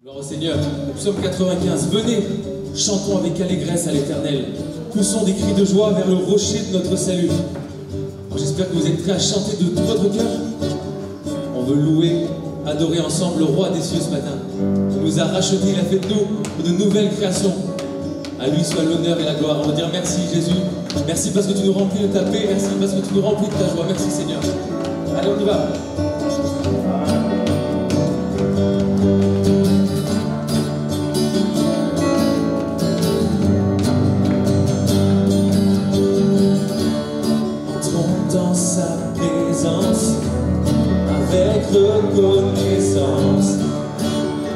Gloire au Seigneur, au psaume 95, venez, chantons avec allégresse à l'Éternel, poussons des cris de joie vers le rocher de notre salut. J'espère que vous êtes prêts à chanter de tout votre cœur. On veut louer, adorer ensemble le Roi des cieux ce matin. Il nous a rachetés, il a fait de nous de nouvelles créations. À lui soit l'honneur et la gloire. On va dire merci Jésus, merci parce que tu nous remplis de ta paix, merci parce que tu nous remplis de ta joie. Merci Seigneur. Allez, on y va. Dans sa présence, avec reconnaissance,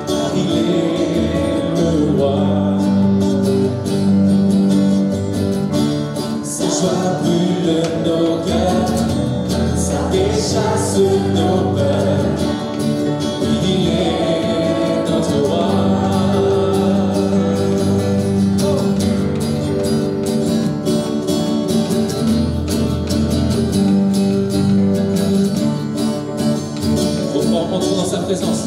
car il est le roi. Sa joie brûle nos cœurs, sa paix chasse nos peurs. Il est notre roi. Entrons dans sa présence.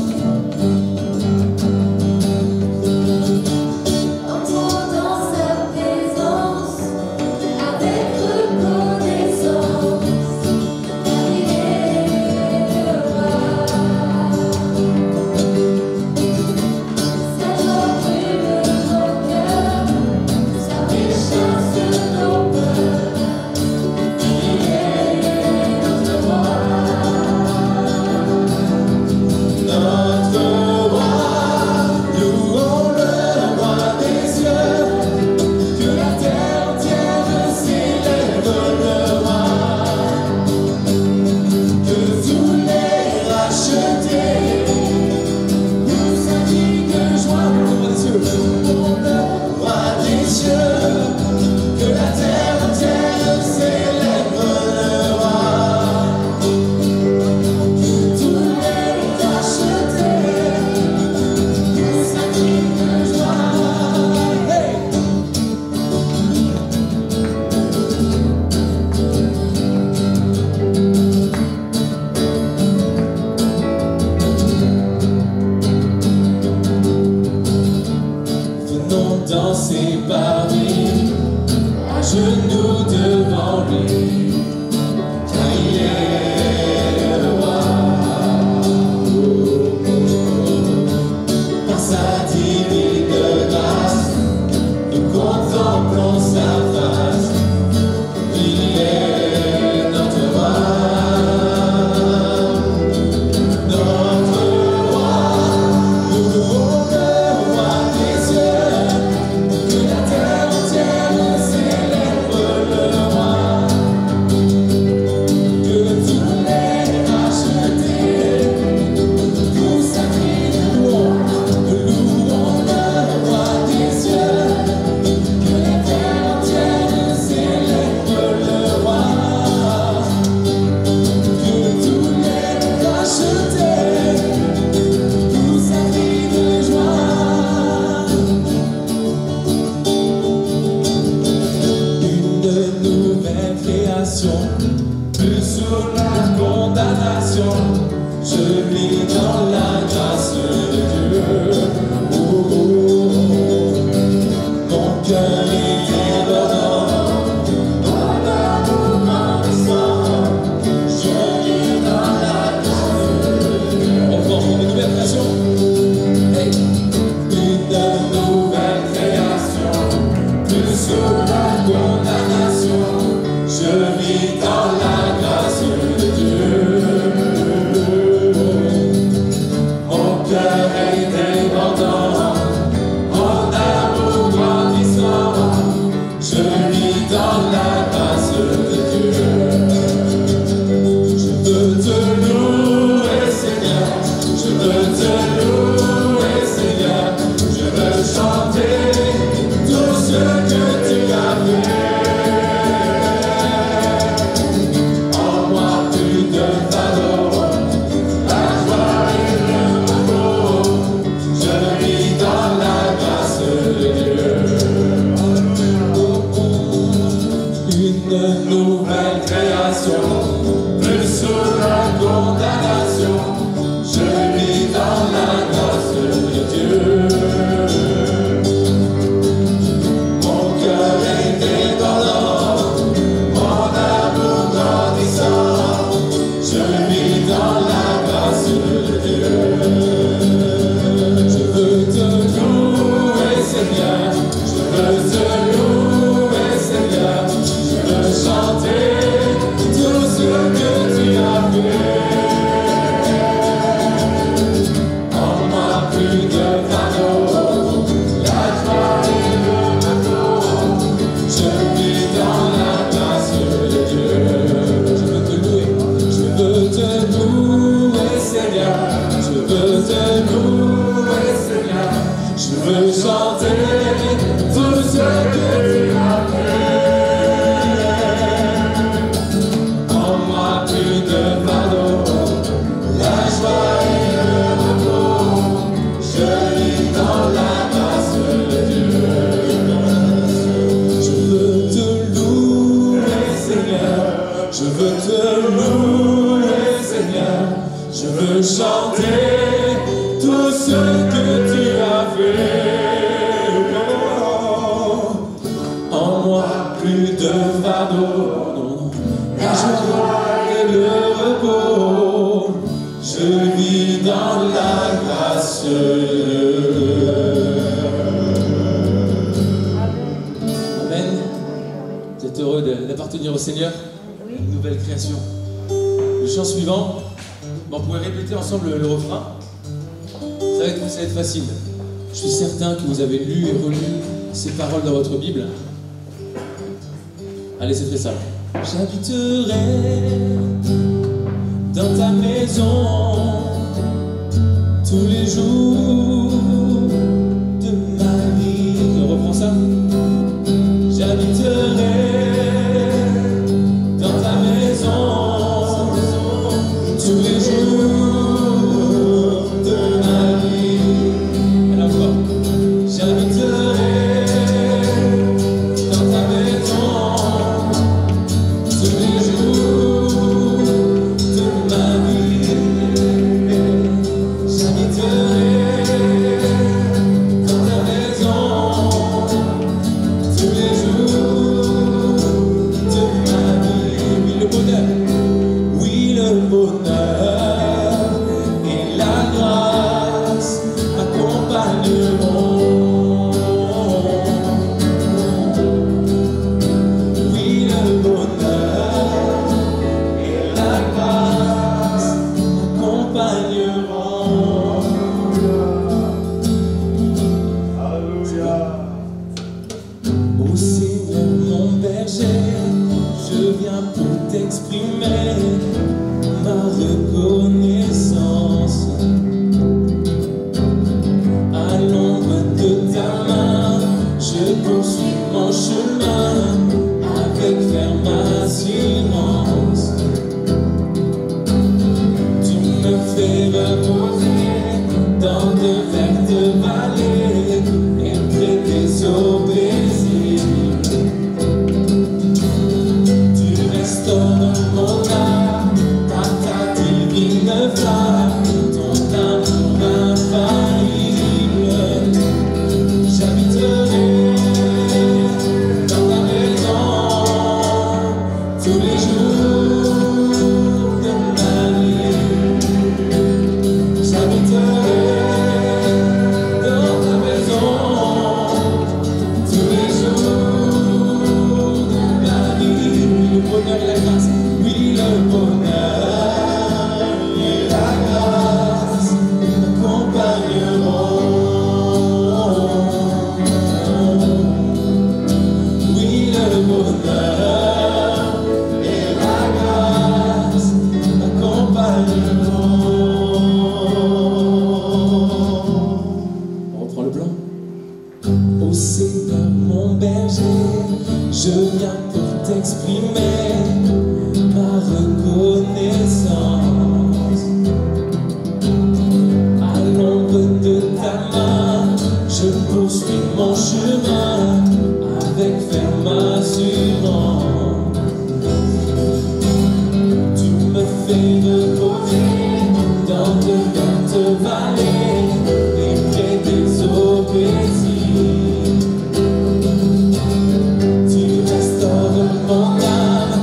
Danser par lui, à genoux devant lui, car il est le roi. Par sa divine grâce, nous contemplons sa face. Il est notre roi. Notre roi, nous louons le roi des cieux. Plus sous la condamnation, je vis dans la grâce de Dieu. Mon cœur est débordant, mon amour grandissant, je vis dans la grâce de Dieu. On forme une nouvelle création. Hey. Une nouvelle création, plus sous la condamnation. Je vis dans la grâce de Dieu. Mon cœur est débordant, mon amour grandissant. Je vis dans la grâce de Dieu. Je veux te louer, Seigneur. Je veux te louer, Seigneur. Je veux chanter tout ce que tu as fait. plus de fardeau, la joie et le repos. Je vis dans la grâce de Dieu. Je veux te louer, Seigneur. Je veux te louer, Seigneur. Je veux chanter tout ce que tu as fait. En moi plus de fardeau, la joie et le repos. Je vis dans la grâce de Dieu. Je veux te louer, Seigneur. Je veux te louer, Seigneur. Je veux chanter tout ce que tu as fait. En moi plus de fardeau, la joie et le repos. Je vis dans la grâce de Dieu. Amen. Vous êtes heureux d'appartenir au Seigneur? Une nouvelle création. Le chant suivant, on pourrait répéter ensemble le refrain. Ça va être facile. Je suis certain que vous avez lu et relu ces paroles dans votre Bible. Allez, c'est très simple. J'habiterai dans ta maison tous les jours de ma vie. Je reprends ça. J'habiterai dans ta maison tous les jours de ma vie. Alors quoi? J'habiterai dans ta maison tous les jours de ma vie. J'habiterai dans ta maison tous les jours de ma vie. Oui, le bonheur. Oui, le bonheur et la grâce m'accompagneront. Oui, le bonheur et la grâce m'accompagneront. Alléluia. Ô Seigneur mon berger, je viens pour t'exprimer ma reconnaissance. À l'ombre de ta main, je poursuis mon chemin avec ferme assurance. Tu me fais reposer dans de vertes vallées et près des eaux paisibles. Tu restaures mon âme par ta divine flamme, ton amour infaillible. J'habiterai dans ta maison tous les jours de ma vie. J'habiterai dans ta maison tous les jours de ma vie. Le bonheur et la grâce, oui, le bonheur et la grâce m'accompagneront. Oui, le bonheur et la grâce m'accompagneront. On reprend le plan. Ô Seigneur mon berger, je viens pour t'exprimer ma reconnaissance. À l'ombre de ta main, je poursuis mon chemin avec ferme assurance. Tu me fais reposer dans de vertes vallées et près des eaux paisibles. Tu restaures mon âme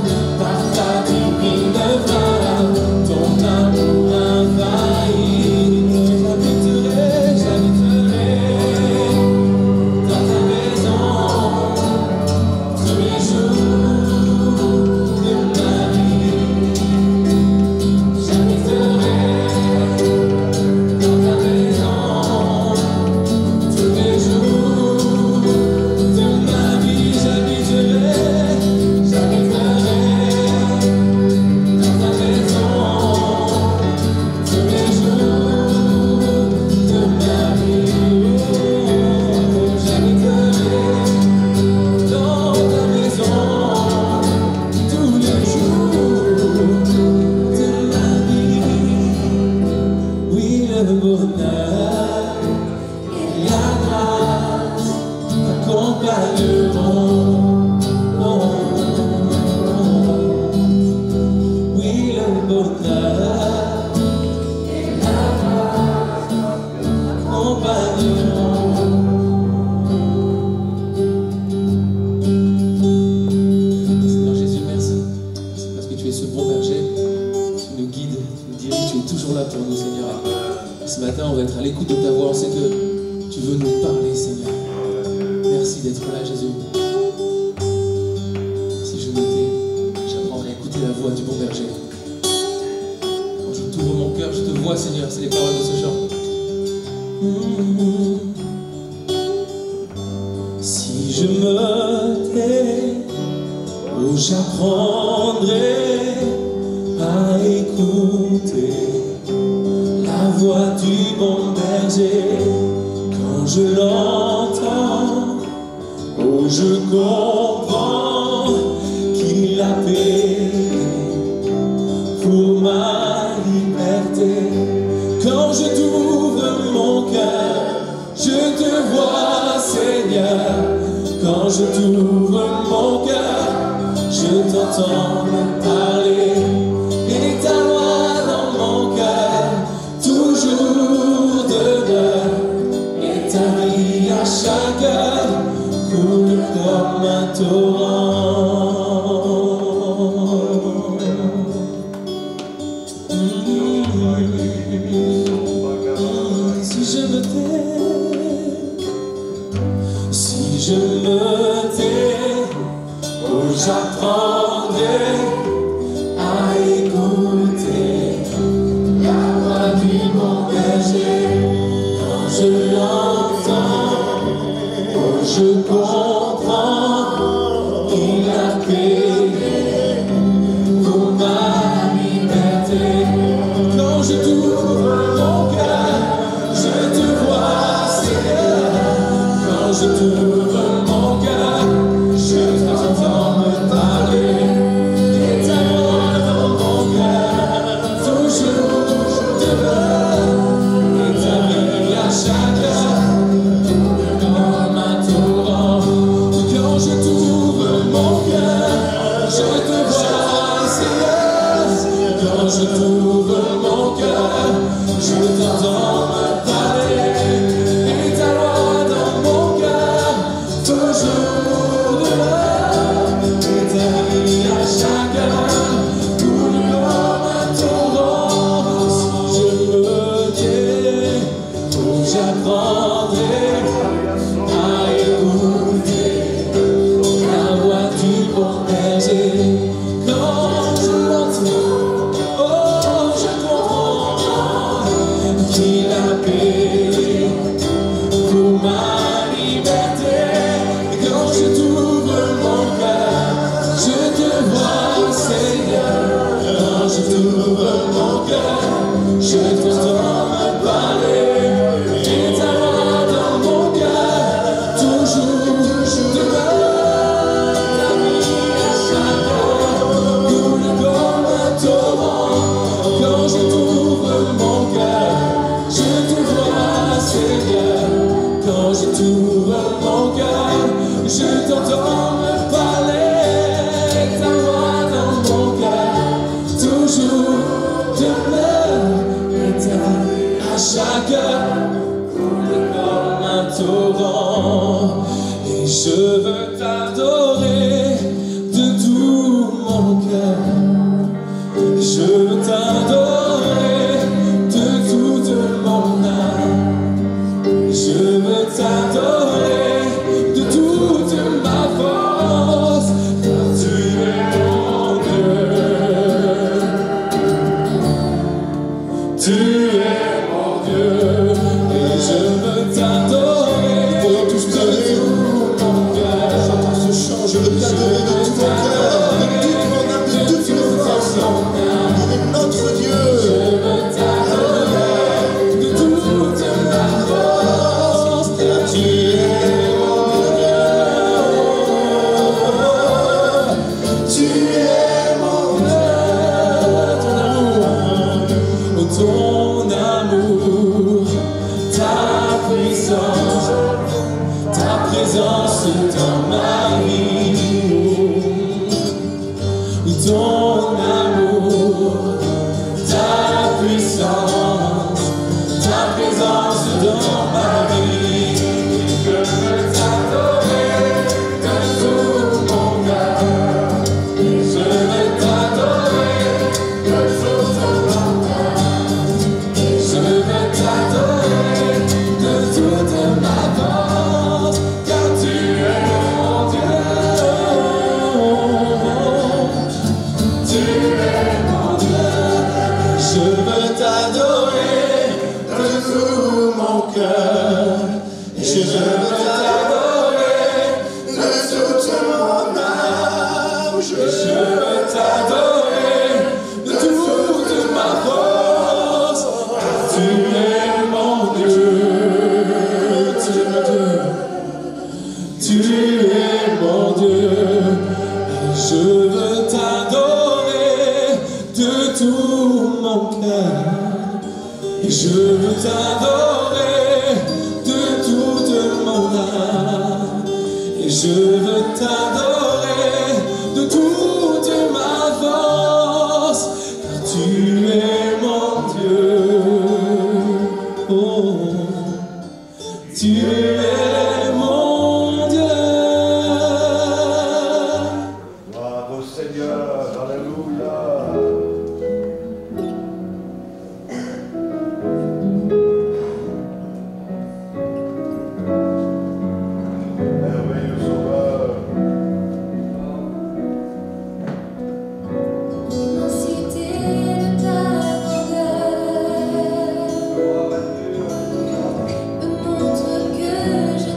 Seigneur Jésus, merci. Merci parce que tu es ce bon berger. Tu nous guides, tu nous diriges, tu es toujours là pour nous, Seigneur. Et ce matin, on va être à l'écoute de ta voix. On sait que tu veux nous parler, Seigneur. Merci d'être là, Jésus. Si je me tais, j'apprendrai à écouter la voix du bon berger. Quand je t'ouvre mon cœur, je te vois, Seigneur. C'est les paroles de ce chant. Si je me tais, oh, j'apprendrai à écouter la voix du bon berger. Quand je l'entends, oh, je comprends qu'il a payé pour ma liberté. Quand je t'ouvre mon cœur, je te vois, Seigneur. Quand je t'ouvre mon cœur, je t'entends me parler. Et ta loi dans mon cœur, toujours demeure. Et ta vie à chaque heure coule comme un torrent. Si je me tais, si je me tais, oh, j'apprendrai à écouter la voix du bon berger. Quand je l'entends, oh, je comprends qu'il a payé pour ma liberté. Quand je t'ouvre mon cœur, je te vois, Seigneur. Quand je t'ouvre mon cœur, je t'entends me parler. Et ta voix dans mon cœur, toujours demeure. Et ta vie à chaque heure, comme un torrent. Quand je t'ouvre mon cœur, je te vois, Seigneur. Quand je t'ouvre mon cœur, je t'entends me parler. Et ta loi dans mon cœur, toujours demeure. Et ta vie à chaque heure coule comme un torrent. Si je me tais, oh, j'apprendrai à écouter la voix du bon berger. Quand je l'entends, oh, je comprends qu'il a payé pour ma liberté. Et quand je t'ouvre mon cœur, je te vois, Seigneur. Quand je t'ouvre mon cœur, je t'entends me parler. Et ta voix dans mon cœur, toujours demeure. Ta vie à chaque heure coule comme un torrent. Quand je t'ouvre mon cœur, je te vois, Seigneur. Quand je t'ouvre mon cœur, je t'entends me parler. Ta voix dans mon cœur, toujours demeure. Et ta vie à chaque heure coule comme un torrent. Et je veux t'adorer de tout mon cœur. Je veux t'adorer de toute mon âme. Je veux t'adorer de toute ma force, car tu es mon Dieu. Tu es mon Dieu, et je veux t'adorer de tout mon cœur. J'entends ce chant, je veux t'adorer de tout mon cœur, avec toute mon âme, de toute mon force. Il est notre Dieu. Je veux t'adorer de toute ma force, car tu es mon Dieu. Tu es mon Dieu. Ton amour, ta présence dans ma vie. Ton amour, ta puissance dans toute ma force, car tu es mon Dieu. Tu es mon Dieu. Je veux t'adorer de tout mon cœur. Et je veux t'adorer de toute mon âme. Je veux t'adorer de toute ma force. Car tu es mon Dieu. Tu es mon Dieu. Tu es mon Dieu. Et je veux t'adorer de tout mon cœur. Et je veux t'adorer de toute mon âme. Et je veux t'adorer de toute ma force. Car tu es mon Dieu. Oh, tu es mon Dieu. Gloire au Seigneur, alléluia. Merveilleux Sauveur. L'immensité de ta grandeur me montre que je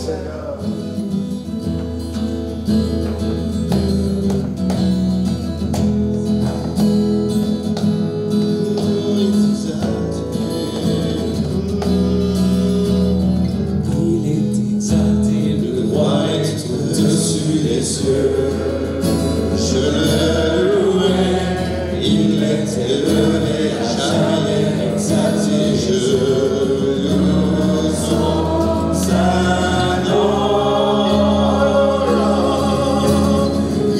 Seigneur. Il est exalté, le roi est au-dessus des cieux. Je le louerai, il est élevé à jamais exalté. Je loue son saint nom.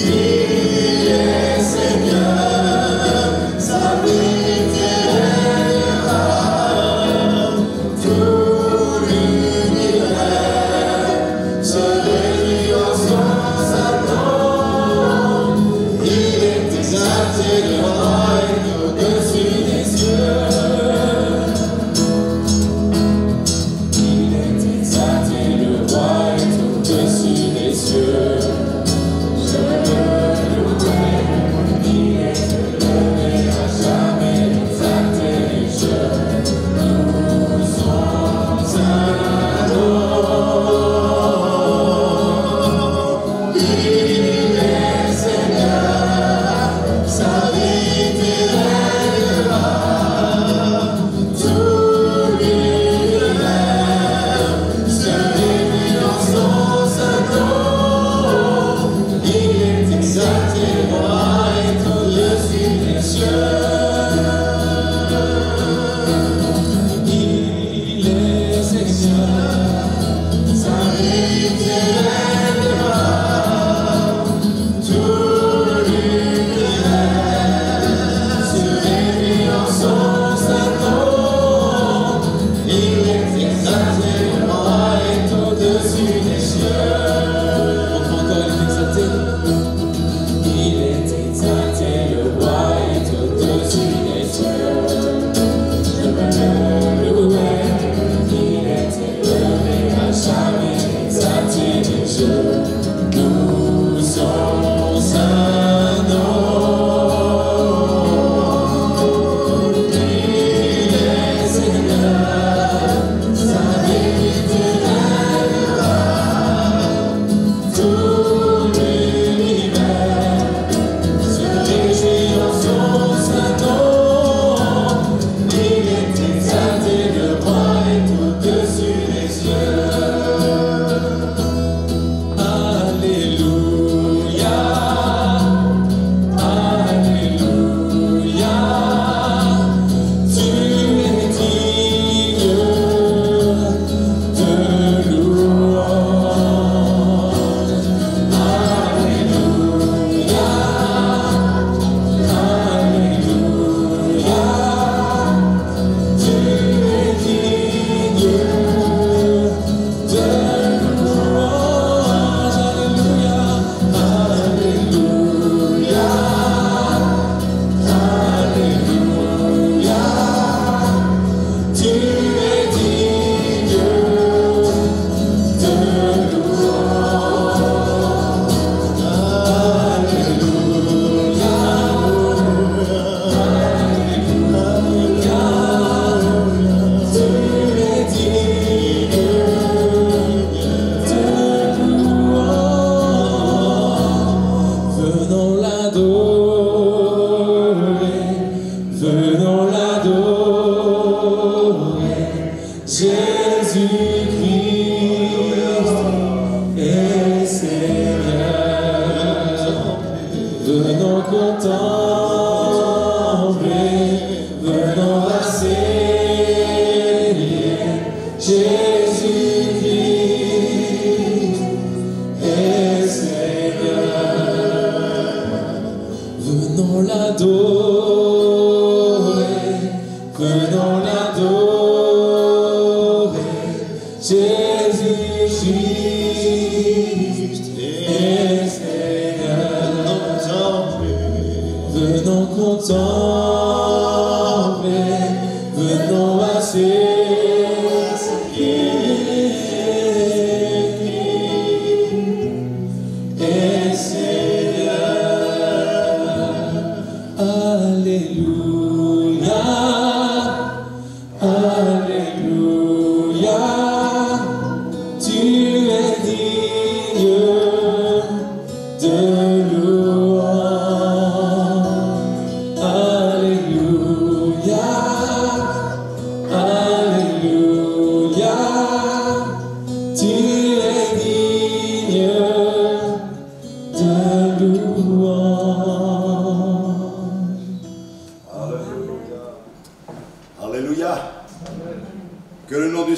Il est Seigneur, sa vérité règnera. Tout l'univers se réjouit en son saint nom. Il est exalté, le roi est au-dessus des cieux. Il est exalté, le roi est au-dessus des cieux. Je le louerai, il est élevé à jamais exalté. Je loue son saint nom. Il est Seigneur, sa vérité règnera. Tout l'univers se réunit en son saint nom. Il est exalté, le roi est au-dessus des cieux. Il est Seigneur, Sa vérité règnera. Tout l'univers se réunit en son saint nom. Il est exalté, le roi est au-dessus des cieux. encore il est exalté. Il est exalté, le roi est au-dessus des cieux. Je me louerai, il est élevé à jamais exalté. Je loue son saint nom. Il est Seigneur, sa vérité règnera. Tout l'univers se réjouit en son saint nom. Il est exalté, le roi est au-dessus des cieux. Alléluia, alléluia. Tu es digne de louange. Alléluia, alléluia. Tu es digne de louange. Alléluia, alléluia, alléluia. Tu es digne de venons l'adorer, Jésus-Christ est Seigneur. Venons contempler, venons assaillir, Jésus-Christ est Seigneur. Venons l'adorer, venons l'adorer, Jésus-Christ est Seigneur. Venons contempler, venons assaillir, Seigneur. Alléluia, alléluia. Tu es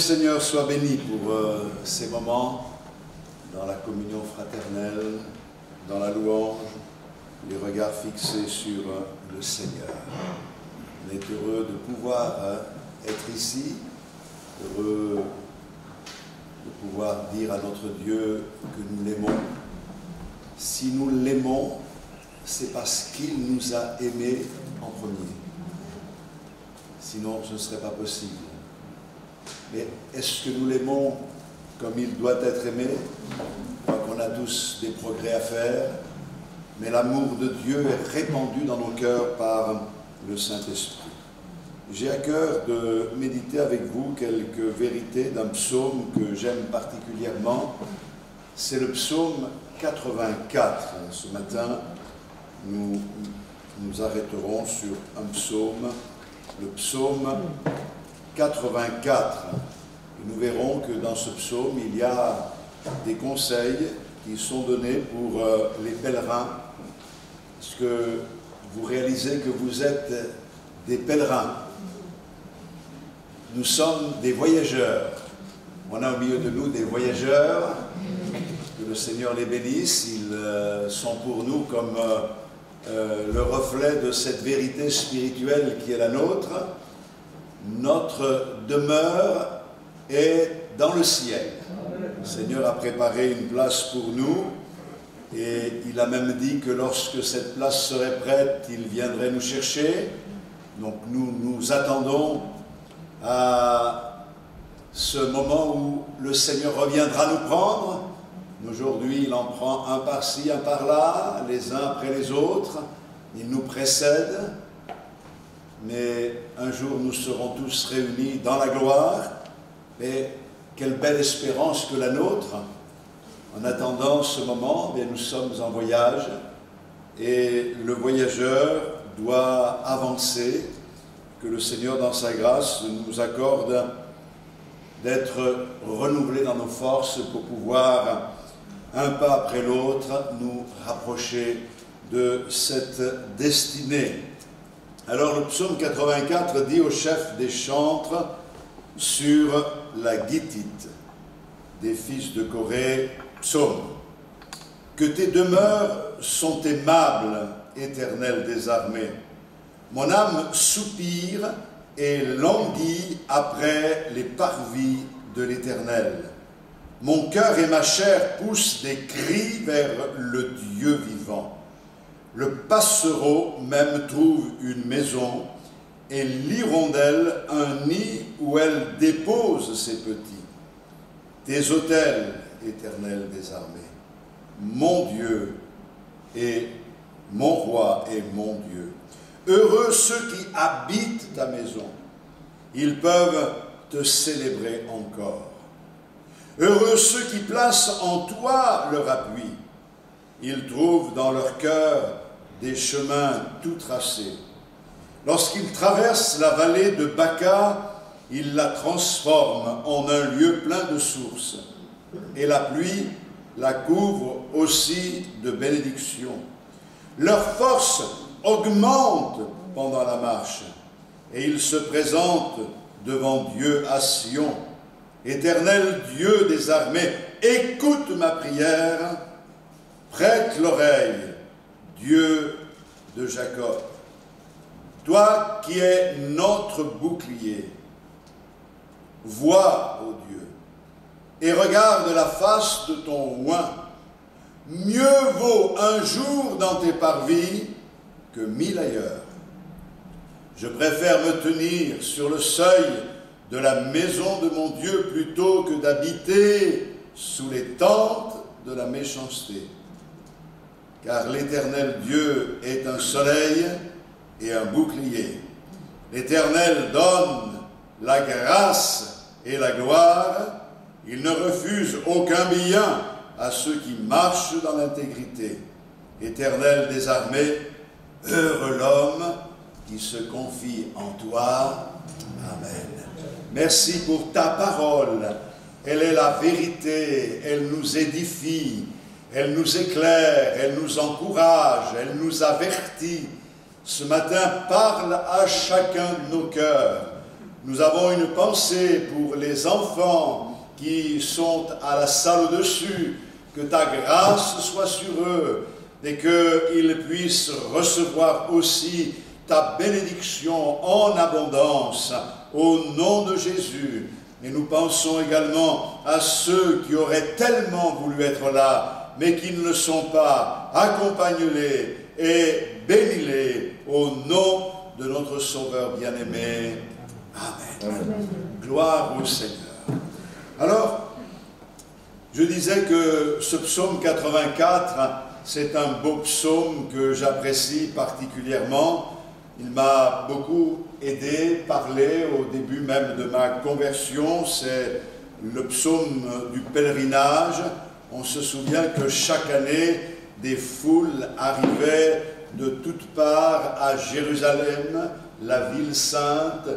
Seigneur soit béni pour ces moments dans la communion fraternelle, dans la louange, les regards fixés sur le Seigneur. On est heureux de pouvoir être ici, heureux de pouvoir dire à notre Dieu que nous l'aimons. Si nous l'aimons, c'est parce qu'il nous a aimés en premier. Sinon, ce ne serait pas possible. Mais est-ce que nous l'aimons comme il doit être aimé? Je crois qu'on a tous des progrès à faire, mais l'amour de Dieu est répandu dans nos cœurs par le Saint-Esprit. J'ai à cœur de méditer avec vous quelques vérités d'un psaume que j'aime particulièrement. C'est le psaume 84. Ce matin, nous nous arrêterons sur un psaume, le psaume 84. Et nous verrons que dans ce psaume, il y a des conseils qui sont donnés pour les pèlerins. Est-ce que vous réalisez que vous êtes des pèlerins? Nous sommes des voyageurs. On a au milieu de nous des voyageurs. Que le Seigneur les bénisse. Ils sont pour nous comme le reflet de cette vérité spirituelle qui est la nôtre. Notre demeure est dans le ciel. Le Seigneur a préparé une place pour nous et il a même dit que lorsque cette place serait prête, il viendrait nous chercher. Donc nous attendons à ce moment où le Seigneur reviendra nous prendre. Aujourd'hui, il en prend un par-ci, un par-là, les uns après les autres. Il nous précède. Mais un jour, nous serons tous réunis dans la gloire. Et quelle belle espérance que la nôtre. En attendant ce moment, bien, nous sommes en voyage. Et le voyageur doit avancer. Que le Seigneur, dans sa grâce, nous accorde d'être renouvelés dans nos forces pour pouvoir, un pas après l'autre, nous rapprocher de cette destinée. Alors le psaume 84 dit au chef des chantres sur la Gittite des fils de Corée, psaume: que tes demeures sont aimables, Éternel des armées. Mon âme soupire et languit après les parvis de l'Éternel. Mon cœur et ma chair poussent des cris vers le Dieu vivant. Le passereau même trouve une maison et l'hirondelle un nid où elle dépose ses petits. Tes autels, Éternel des armées, mon Dieu et mon roi et mon Dieu. Heureux ceux qui habitent ta maison, ils peuvent te célébrer encore. Heureux ceux qui placent en toi leur appui, ils trouvent dans leur cœur des chemins tout tracés. Lorsqu'ils traversent la vallée de Baca, ils la transforment en un lieu plein de sources, et la pluie la couvre aussi de bénédictions. Leur force augmente pendant la marche, et ils se présentent devant Dieu à Sion. Éternel Dieu des armées, écoute ma prière, prête l'oreille, Dieu de Jacob. Toi qui es notre bouclier, vois, ô Dieu, et regarde la face de ton oint. Mieux vaut un jour dans tes parvis que 1000 ailleurs. Je préfère me tenir sur le seuil de la maison de mon Dieu plutôt que d'habiter sous les tentes de la méchanceté. Car l'Éternel Dieu est un soleil et un bouclier. L'Éternel donne la grâce et la gloire. Il ne refuse aucun bien à ceux qui marchent dans l'intégrité. Éternel des armées, heureux l'homme qui se confie en toi. Amen. Merci pour ta parole. Elle est la vérité, elle nous édifie, elle nous éclaire, elle nous encourage, elle nous avertit. Ce matin, parle à chacun de nos cœurs. Nous avons une pensée pour les enfants qui sont à la salle au-dessus, que ta grâce soit sur eux et qu'ils puissent recevoir aussi ta bénédiction en abondance au nom de Jésus. Et nous pensons également à ceux qui auraient tellement voulu être là, mais qui ne le sont pas. Accompagne-les et bénis-les au nom de notre Sauveur bien-aimé. Amen. Amen. Gloire au Seigneur. Alors, je disais que ce psaume 84, c'est un beau psaume que j'apprécie particulièrement. Il m'a beaucoup aidé, parlé au début même de ma conversion. C'est le psaume du pèlerinage. On se souvient que chaque année, des foules arrivaient de toutes parts à Jérusalem, la ville sainte,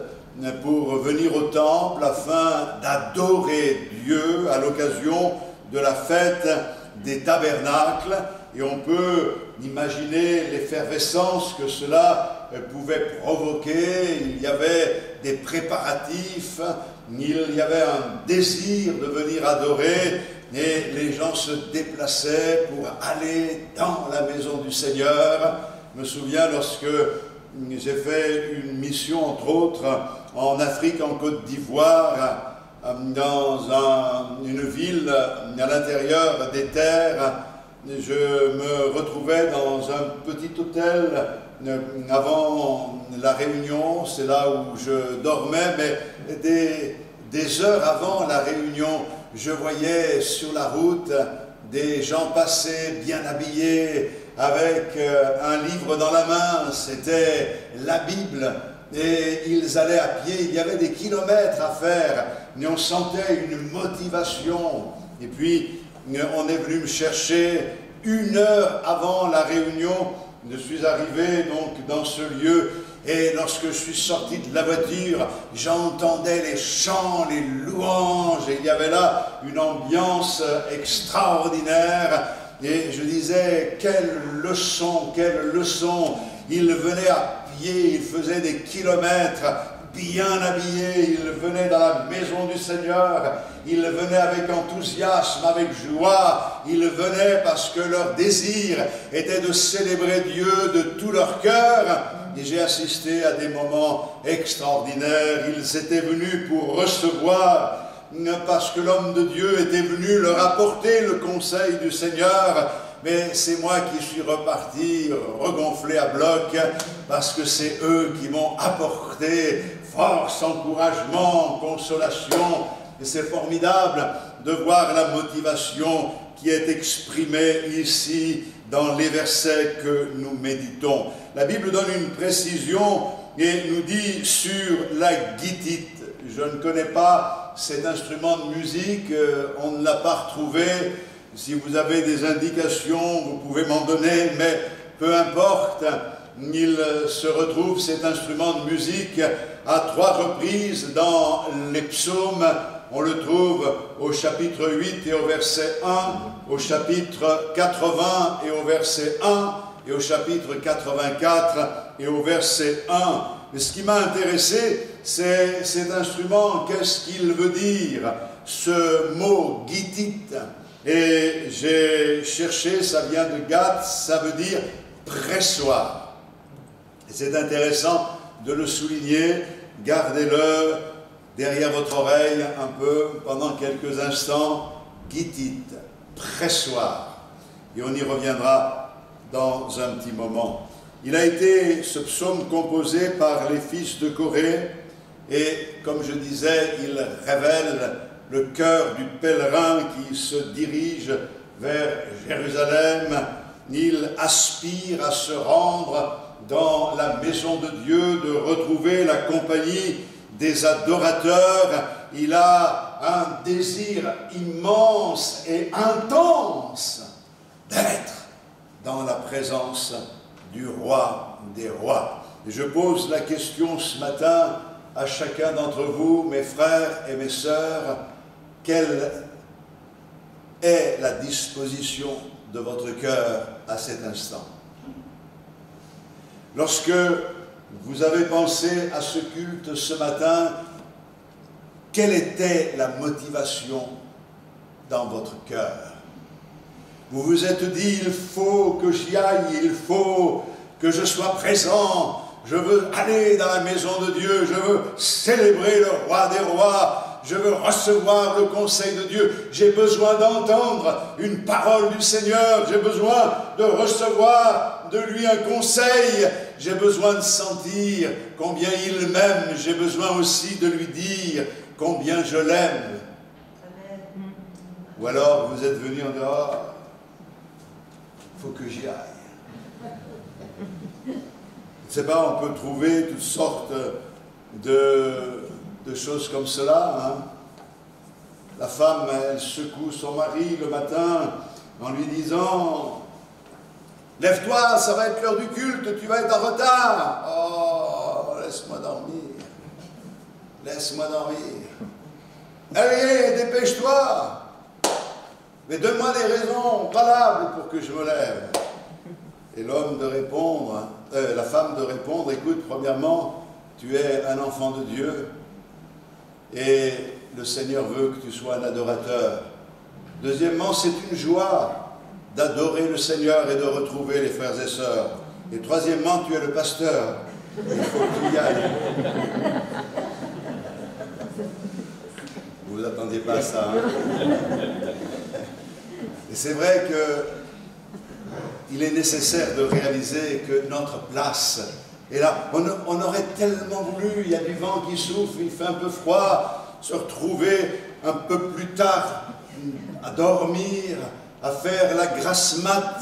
pour venir au temple afin d'adorer Dieu à l'occasion de la fête des tabernacles. Et on peut imaginer l'effervescence que cela pouvait provoquer. Il y avait des préparatifs, il y avait un désir de venir adorer, et les gens se déplaçaient pour aller dans la maison du Seigneur. Je me souviens lorsque j'ai fait une mission, entre autres, en Afrique, en Côte d'Ivoire, dans une ville à l'intérieur des terres. Je me retrouvais dans un petit hôtel avant la réunion, c'est là où je dormais, mais des heures avant la réunion, je voyais sur la route des gens passer bien habillés, avec un livre dans la main, c'était la Bible, et ils allaient à pied. Il y avait des kilomètres à faire, mais on sentait une motivation. Et puis, on est venu me chercher 1 heure avant la réunion. Je suis arrivé donc dans ce lieu, et lorsque je suis sorti de la voiture, j'entendais les chants, les louanges, et il y avait là une ambiance extraordinaire. Et je disais, quelle leçon, quelle leçon. Ils venaient à pied, ils faisaient des kilomètres, bien habillés, ils venaient dans la maison du Seigneur, ils venaient avec enthousiasme, avec joie, ils venaient parce que leur désir était de célébrer Dieu de tout leur cœur. Et j'ai assisté à des moments extraordinaires. Ils étaient venus pour recevoir, parce que l'homme de Dieu était venu leur apporter le conseil du Seigneur. Mais c'est moi qui suis reparti, regonflé à bloc, parce que c'est eux qui m'ont apporté force, encouragement, consolation. Et c'est formidable de voir la motivation qui est exprimée ici dans les versets que nous méditons. La Bible donne une précision et nous dit sur la guitite. Je ne connais pas cet instrument de musique, on ne l'a pas retrouvé. Si vous avez des indications, vous pouvez m'en donner, mais peu importe, il se retrouve cet instrument de musique à 3 reprises dans les psaumes. On le trouve au chapitre 8 et au verset 1, au chapitre 80 et au verset 1, et au chapitre 84 et au verset 1. Mais ce qui m'a intéressé, c'est cet instrument. Qu'est-ce qu'il veut dire, ce mot guitite? Et j'ai cherché, ça vient de Gath, ça veut dire pressoir. Et c'est intéressant de le souligner. Gardez-le derrière votre oreille un peu pendant quelques instants. Guitite, pressoir. Et on y reviendra dans un petit moment. Il a été, ce psaume, composé par les fils de Corée, et comme je disais, il révèle le cœur du pèlerin qui se dirige vers Jérusalem. Il aspire à se rendre dans la maison de Dieu, de retrouver la compagnie des adorateurs. Il a un désir immense et intense d'être dans la présence du roi des rois. Et je pose la question ce matin à chacun d'entre vous, mes frères et mes sœurs, quelle est la disposition de votre cœur à cet instant? Lorsque vous avez pensé à ce culte ce matin, quelle était la motivation dans votre cœur? Vous vous êtes dit, il faut que j'y aille, il faut que je sois présent, je veux aller dans la maison de Dieu, je veux célébrer le roi des rois, je veux recevoir le conseil de Dieu, j'ai besoin d'entendre une parole du Seigneur, j'ai besoin de recevoir de lui un conseil, j'ai besoin de sentir combien il m'aime, j'ai besoin aussi de lui dire combien je l'aime. Ou alors vous êtes venu en disant, oh, il faut que j'y aille. Je ne sais pas, on peut trouver toutes sortes de choses comme cela. Hein. La femme, elle secoue son mari le matin en lui disant « Lève-toi, ça va être l'heure du culte, tu vas être en retard. »« Oh, laisse-moi dormir. Laisse-moi dormir. Allez, dépêche-toi. Mais donne-moi des raisons valables pour que je me lève. » Et l'homme de répondre, la femme de répondre, écoute, premièrement, tu es un enfant de Dieu et le Seigneur veut que tu sois un adorateur. Deuxièmement, c'est une joie d'adorer le Seigneur et de retrouver les frères et sœurs. Et troisièmement, tu es le pasteur. Il faut que tu y ailles. Vous vous attendiez pas à ça, hein? Et c'est vrai que il est nécessaire de réaliser que notre place est là. On aurait tellement voulu, il y a du vent qui souffle, il fait un peu froid, se retrouver un peu plus tard à dormir, à faire la grasse mat.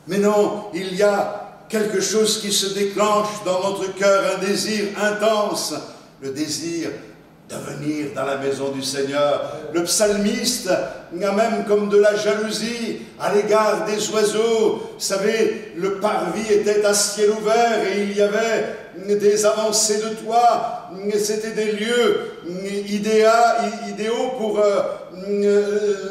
Mais non, il y a quelque chose qui se déclenche dans notre cœur, un désir intense, le désir de venir dans la maison du Seigneur. Le psalmiste a même comme de la jalousie à l'égard des oiseaux. Vous savez, le parvis était à ciel ouvert et il y avait des avancées de toit. C'était des lieux idéaux pour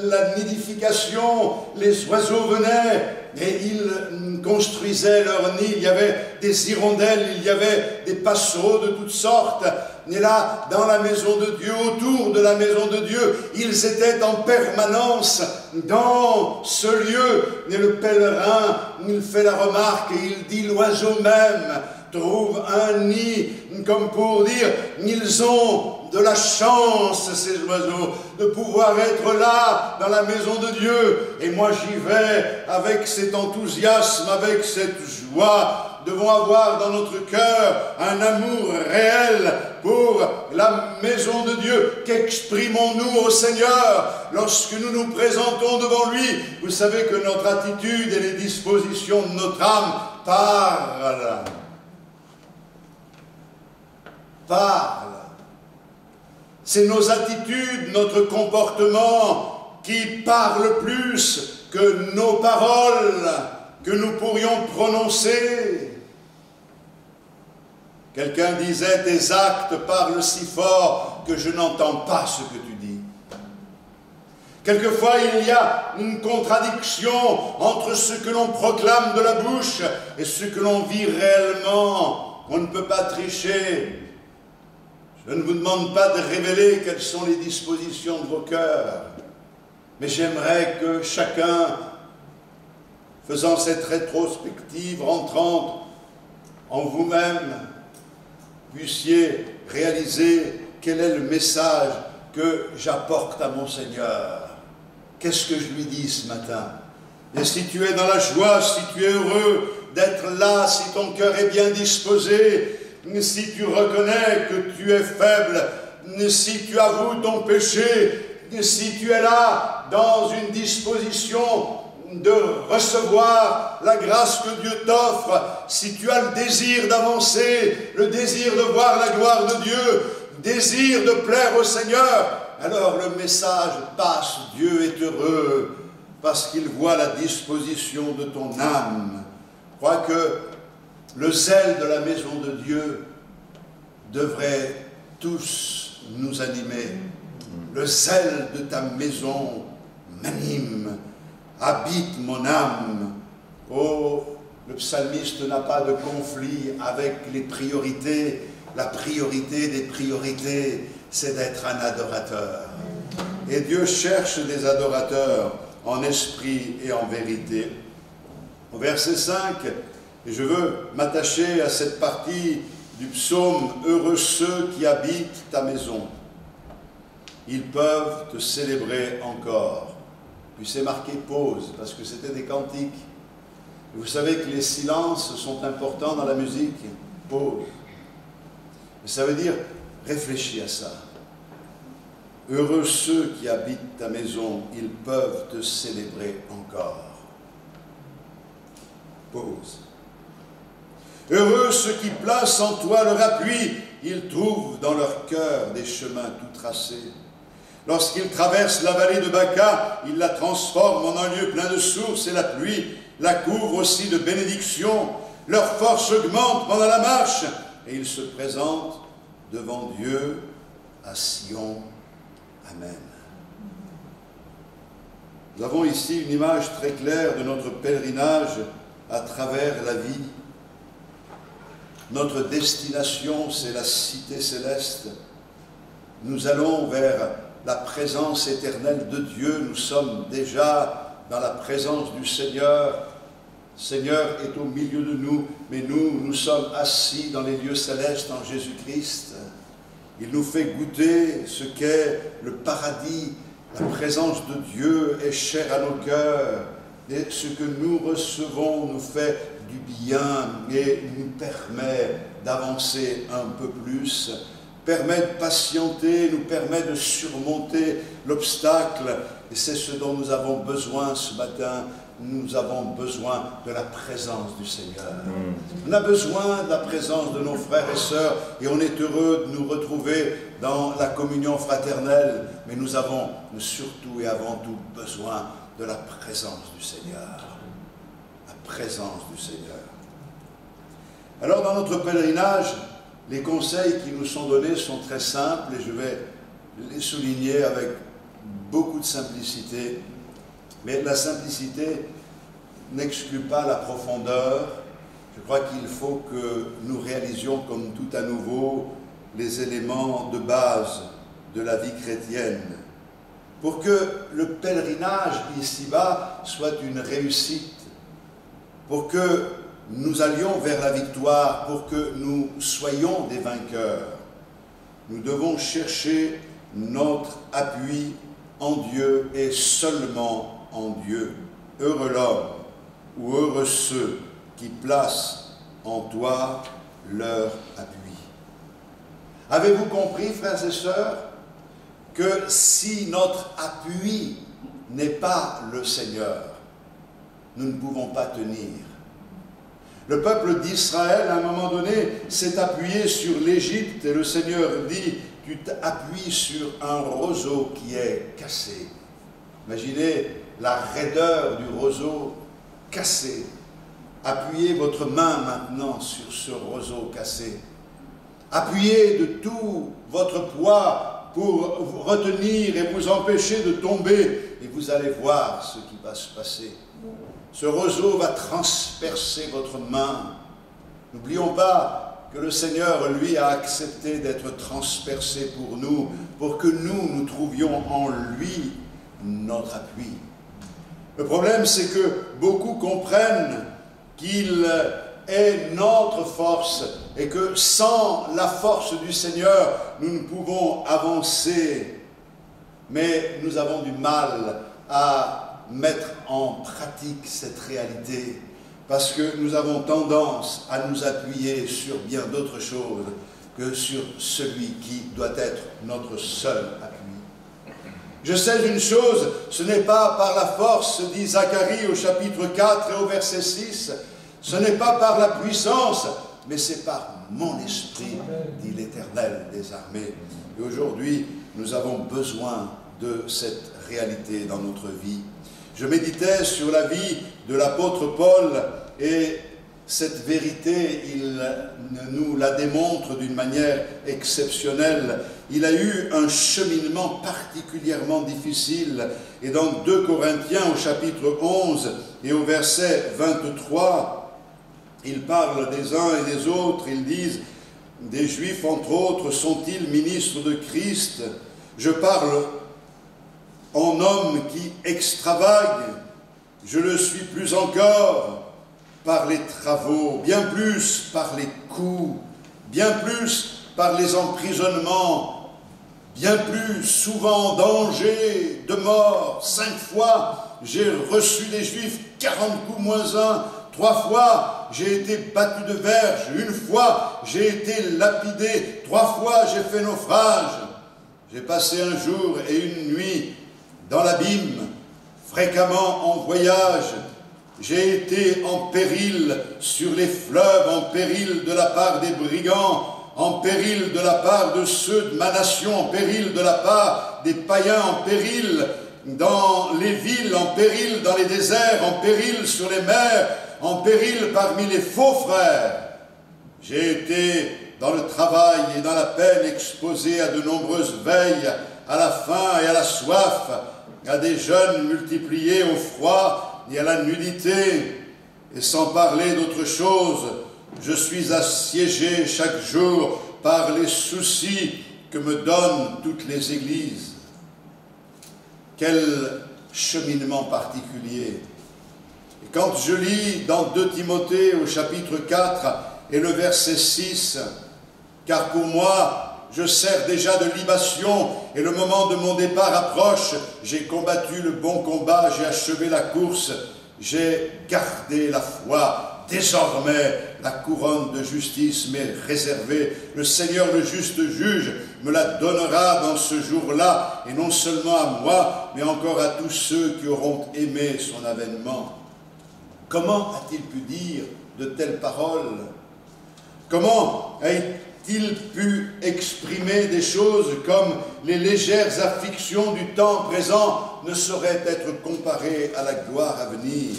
la nidification. Les oiseaux venaient et ils construisaient leur nid. Il y avait des hirondelles, il y avait des passereaux de toutes sortes. Et là, dans la maison de Dieu, autour de la maison de Dieu, ils étaient en permanence dans ce lieu. Et le pèlerin, il fait la remarque et il dit, l'oiseau même trouve un nid, comme pour dire, ils ont de la chance, ces oiseaux, de pouvoir être là, dans la maison de Dieu. Et moi, j'y vais avec cet enthousiasme, avec cette joie. Devons avoir dans notre cœur un amour réel pour la maison de Dieu. Qu'exprimons-nous au Seigneur lorsque nous nous présentons devant lui? Vous savez que notre attitude et les dispositions de notre âme parlent. C'est nos attitudes, notre comportement qui parlent plus que nos paroles que nous pourrions prononcer. Quelqu'un disait, tes actes parlent si fort que je n'entends pas ce que tu dis. Quelquefois, il y a une contradiction entre ce que l'on proclame de la bouche et ce que l'on vit réellement. On ne peut pas tricher. Je ne vous demande pas de révéler quelles sont les dispositions de vos cœurs, mais j'aimerais que chacun, faisant cette rétrospective, rentrant en vous-même, puissiez réaliser quel est le message que j'apporte à mon Seigneur. Qu'est-ce que je lui dis ce matin? Et si tu es dans la joie, si tu es heureux d'être là, si ton cœur est bien disposé, si tu reconnais que tu es faible, si tu avoues ton péché, si tu es là dans une disposition de recevoir la grâce que Dieu t'offre, si tu as le désir d'avancer, le désir de voir la gloire de Dieu, désir de plaire au Seigneur, alors le message passe. Dieu est heureux parce qu'il voit la disposition de ton âme. Je crois que le zèle de la maison de Dieu devrait tous nous animer. Le zèle de ta maison m'anime, habite mon âme. Oh, le psalmiste n'a pas de conflit avec les priorités, la priorité des priorités. c'est d'être un adorateur. Et Dieu cherche des adorateurs en esprit et en vérité. Au verset 5, et je veux m'attacher à cette partie du psaume « Heureux ceux qui habitent ta maison, ils peuvent te célébrer encore ». Puis c'est marqué « pause » parce que c'était des cantiques. Et vous savez que les silences sont importants dans la musique. Pause. Mais ça veut dire réfléchis à ça. Heureux ceux qui habitent ta maison, ils peuvent te célébrer encore. Pause. Heureux ceux qui placent en toi leur appui, ils trouvent dans leur cœur des chemins tout tracés. Lorsqu'ils traversent la vallée de Baca, ils la transforment en un lieu plein de sources et la pluie la couvre aussi de bénédictions. Leur force augmente pendant la marche et ils se présentent devant Dieu à Sion. Amen. Nous avons ici une image très claire de notre pèlerinage à travers la vie. Notre destination, c'est la cité céleste. Nous allons vers la présence éternelle de Dieu. Nous sommes déjà dans la présence du Seigneur. Le Seigneur est au milieu de nous, mais nous sommes assis dans les lieux célestes en Jésus-Christ. Il nous fait goûter ce qu'est le paradis. La présence de Dieu est chère à nos cœurs. Et ce que nous recevons nous fait du bien et nous permet d'avancer un peu plus, permet de patienter, nous permet de surmonter l'obstacle. Et c'est ce dont nous avons besoin ce matin. Nous avons besoin de la présence du Seigneur. On a besoin de la présence de nos frères et sœurs et on est heureux de nous retrouver dans la communion fraternelle. Mais nous avons surtout et avant tout besoin de la présence du Seigneur. La présence du Seigneur. Alors dans notre pèlerinage, les conseils qui nous sont donnés sont très simples et je vais les souligner avec beaucoup de simplicité. Mais la simplicité n'exclut pas la profondeur. Je crois qu'il faut que nous réalisions comme tout à nouveau les éléments de base de la vie chrétienne. Pour que le pèlerinage ici-bas soit une réussite, pour que nous allions vers la victoire, pour que nous soyons des vainqueurs, nous devons chercher notre appui en Dieu et seulement en Dieu. Heureux l'homme ou heureux ceux qui placent en toi leur appui. Avez-vous compris, frères et sœurs, que si notre appui n'est pas le Seigneur, nous ne pouvons pas tenir. Le peuple d'Israël, à un moment donné, s'est appuyé sur l'Égypte et le Seigneur dit « Tu t'appuies sur un roseau qui est cassé. » Imaginez la raideur du roseau cassé. Appuyez votre main maintenant sur ce roseau cassé. Appuyez de tout votre poids pour vous retenir et vous empêcher de tomber. Et vous allez voir ce qui va se passer. Ce roseau va transpercer votre main. N'oublions pas que le Seigneur, lui, a accepté d'être transpercé pour que nous trouvions en lui notre appui. Le problème, c'est que beaucoup comprennent qu'il est notre force et que sans la force du Seigneur, nous ne pouvons avancer. Mais nous avons du mal à mettre en pratique cette réalité parce que nous avons tendance à nous appuyer sur bien d'autres choses que sur celui qui doit être notre seul appui. Je sais une chose, ce n'est pas par la force, dit Zacharie au chapitre 4 et au verset 6, ce n'est pas par la puissance, mais c'est par mon esprit, dit l'Éternel des armées. Et aujourd'hui, nous avons besoin de cette réalité dans notre vie. Je méditais sur la vie de l'apôtre Paul et cette vérité, il nous la démontre d'une manière exceptionnelle. Il a eu un cheminement particulièrement difficile. Et dans 2 Corinthiens au chapitre 11 et au verset 23, il parle des uns et des autres. Ils disent des Juifs, entre autres, sont-ils ministres de Christ? Je parle en homme qui extravague, je le suis plus encore par les travaux, bien plus par les coups, bien plus par les emprisonnements, bien plus souvent en danger de mort. 5 fois, j'ai reçu des Juifs, 40 coups moins 1. 3 fois, j'ai été battu de verge. 1 fois, j'ai été lapidé. 3 fois, j'ai fait naufrage. J'ai passé un jour et une nuit dans l'abîme, fréquemment en voyage. J'ai été en péril sur les fleuves, en péril de la part des brigands, en péril de la part de ceux de ma nation, en péril de la part des païens, en péril dans les villes, en péril dans les déserts, en péril sur les mers, en péril parmi les faux frères. J'ai été dans le travail et dans la peine exposé à de nombreuses veilles, à la faim et à la soif, à des jeûnes multipliés au froid et à la nudité, et sans parler d'autre chose, je suis assiégé chaque jour par les soucis que me donnent toutes les églises. Quel cheminement particulier! Et quand je lis dans 2 Timothée au chapitre 4 et le verset 6, « Car pour moi, je sers déjà de libation et le moment de mon départ approche. J'ai combattu le bon combat, j'ai achevé la course, j'ai gardé la foi. Désormais, la couronne de justice m'est réservée. Le Seigneur, le juste juge, me la donnera dans ce jour-là, et non seulement à moi, mais encore à tous ceux qui auront aimé son avènement. » Comment a-t-il pu dire de telles paroles? Comment a-t-il pu exprimer des choses comme les légères afflictions du temps présent ne sauraient être comparées à la gloire à venir?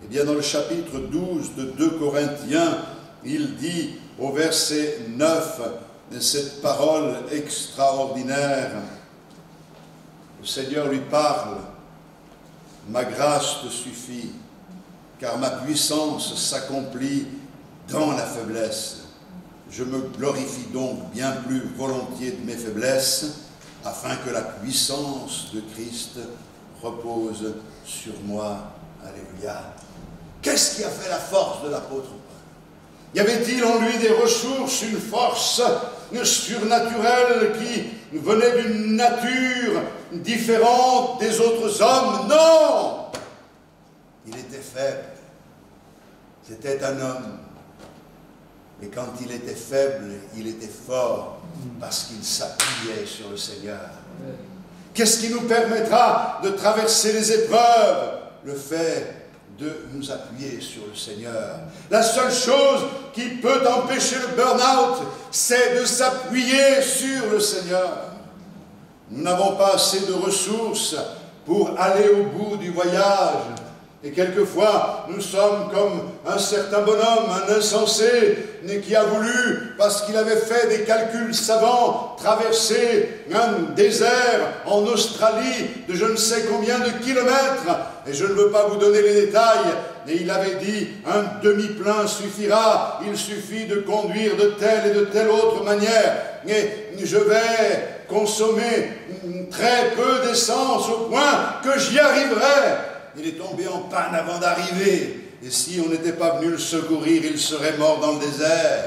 Eh bien, dans le chapitre 12 de 2 Corinthiens, il dit au verset 9 cette parole extraordinaire. Le Seigneur lui parle: « Ma grâce te suffit, car ma puissance s'accomplit dans la faiblesse. Je me glorifie donc bien plus volontiers de mes faiblesses, afin que la puissance de Christ repose sur moi. » Alléluia. Qu'est-ce qui a fait la force de l'apôtre Paul? Y avait-il en lui des ressources, une force surnaturelle qui venait d'une nature différente des autres hommes? Non! Il était faible. C'était un homme. Mais quand il était faible, il était fort parce qu'il s'appuyait sur le Seigneur. Qu'est-ce qui nous permettra de traverser les épreuves? Le fait de nous appuyer sur le Seigneur. La seule chose qui peut empêcher le burn-out, c'est de s'appuyer sur le Seigneur. Nous n'avons pas assez de ressources pour aller au bout du voyage. Et quelquefois, nous sommes comme un certain bonhomme, un insensé, qui a voulu, parce qu'il avait fait des calculs savants, traverser un désert en Australie de je ne sais combien de kilomètres. Et je ne veux pas vous donner les détails, mais il avait dit, un demi-plein suffira, il suffit de conduire de telle et de telle autre manière. Et je vais consommer très peu d'essence au point que j'y arriverai. Il est tombé en panne avant d'arriver. Et si on n'était pas venu le secourir, il serait mort dans le désert.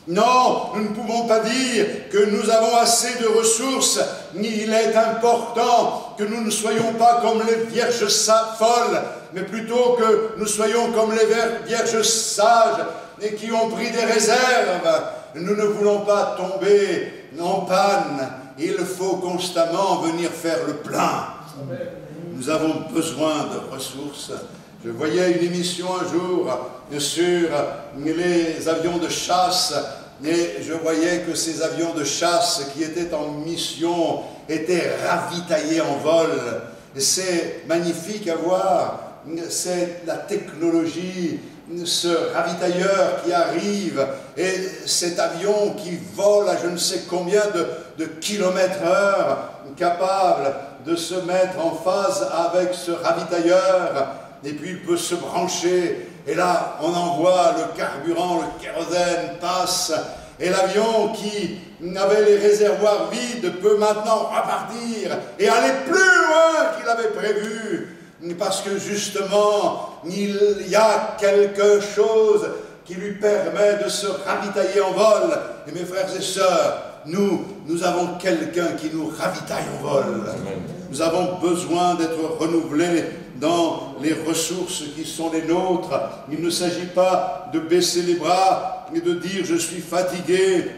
Non, nous ne pouvons pas dire que nous avons assez de ressources. Il est important que nous ne soyons pas comme les vierges folles, mais plutôt que nous soyons comme les vierges sages et qui ont pris des réserves. Nous ne voulons pas tomber en panne. Il faut constamment venir faire le plein. Amen. Nous avons besoin de ressources. Je voyais une émission un jour sur les avions de chasse et je voyais que ces avions de chasse qui étaient en mission étaient ravitaillés en vol. C'est magnifique à voir. C'est la technologie, ce ravitailleur qui arrive et cet avion qui vole à je ne sais combien de kilomètres/heure, capable de se mettre en phase avec ce ravitailleur, et puis il peut se brancher, et là on envoie le carburant, le kérosène passe, Et l'avion qui avait les réservoirs vides peut maintenant repartir et aller plus loin qu'il avait prévu. Parce que justement, il y a quelque chose qui lui permet de se ravitailler en vol. Et mes frères et sœurs, nous avons quelqu'un qui nous ravitaille en vol. Amen. Nous avons besoin d'être renouvelés dans les ressources qui sont les nôtres. Il ne s'agit pas de baisser les bras et de dire « je suis fatigué ».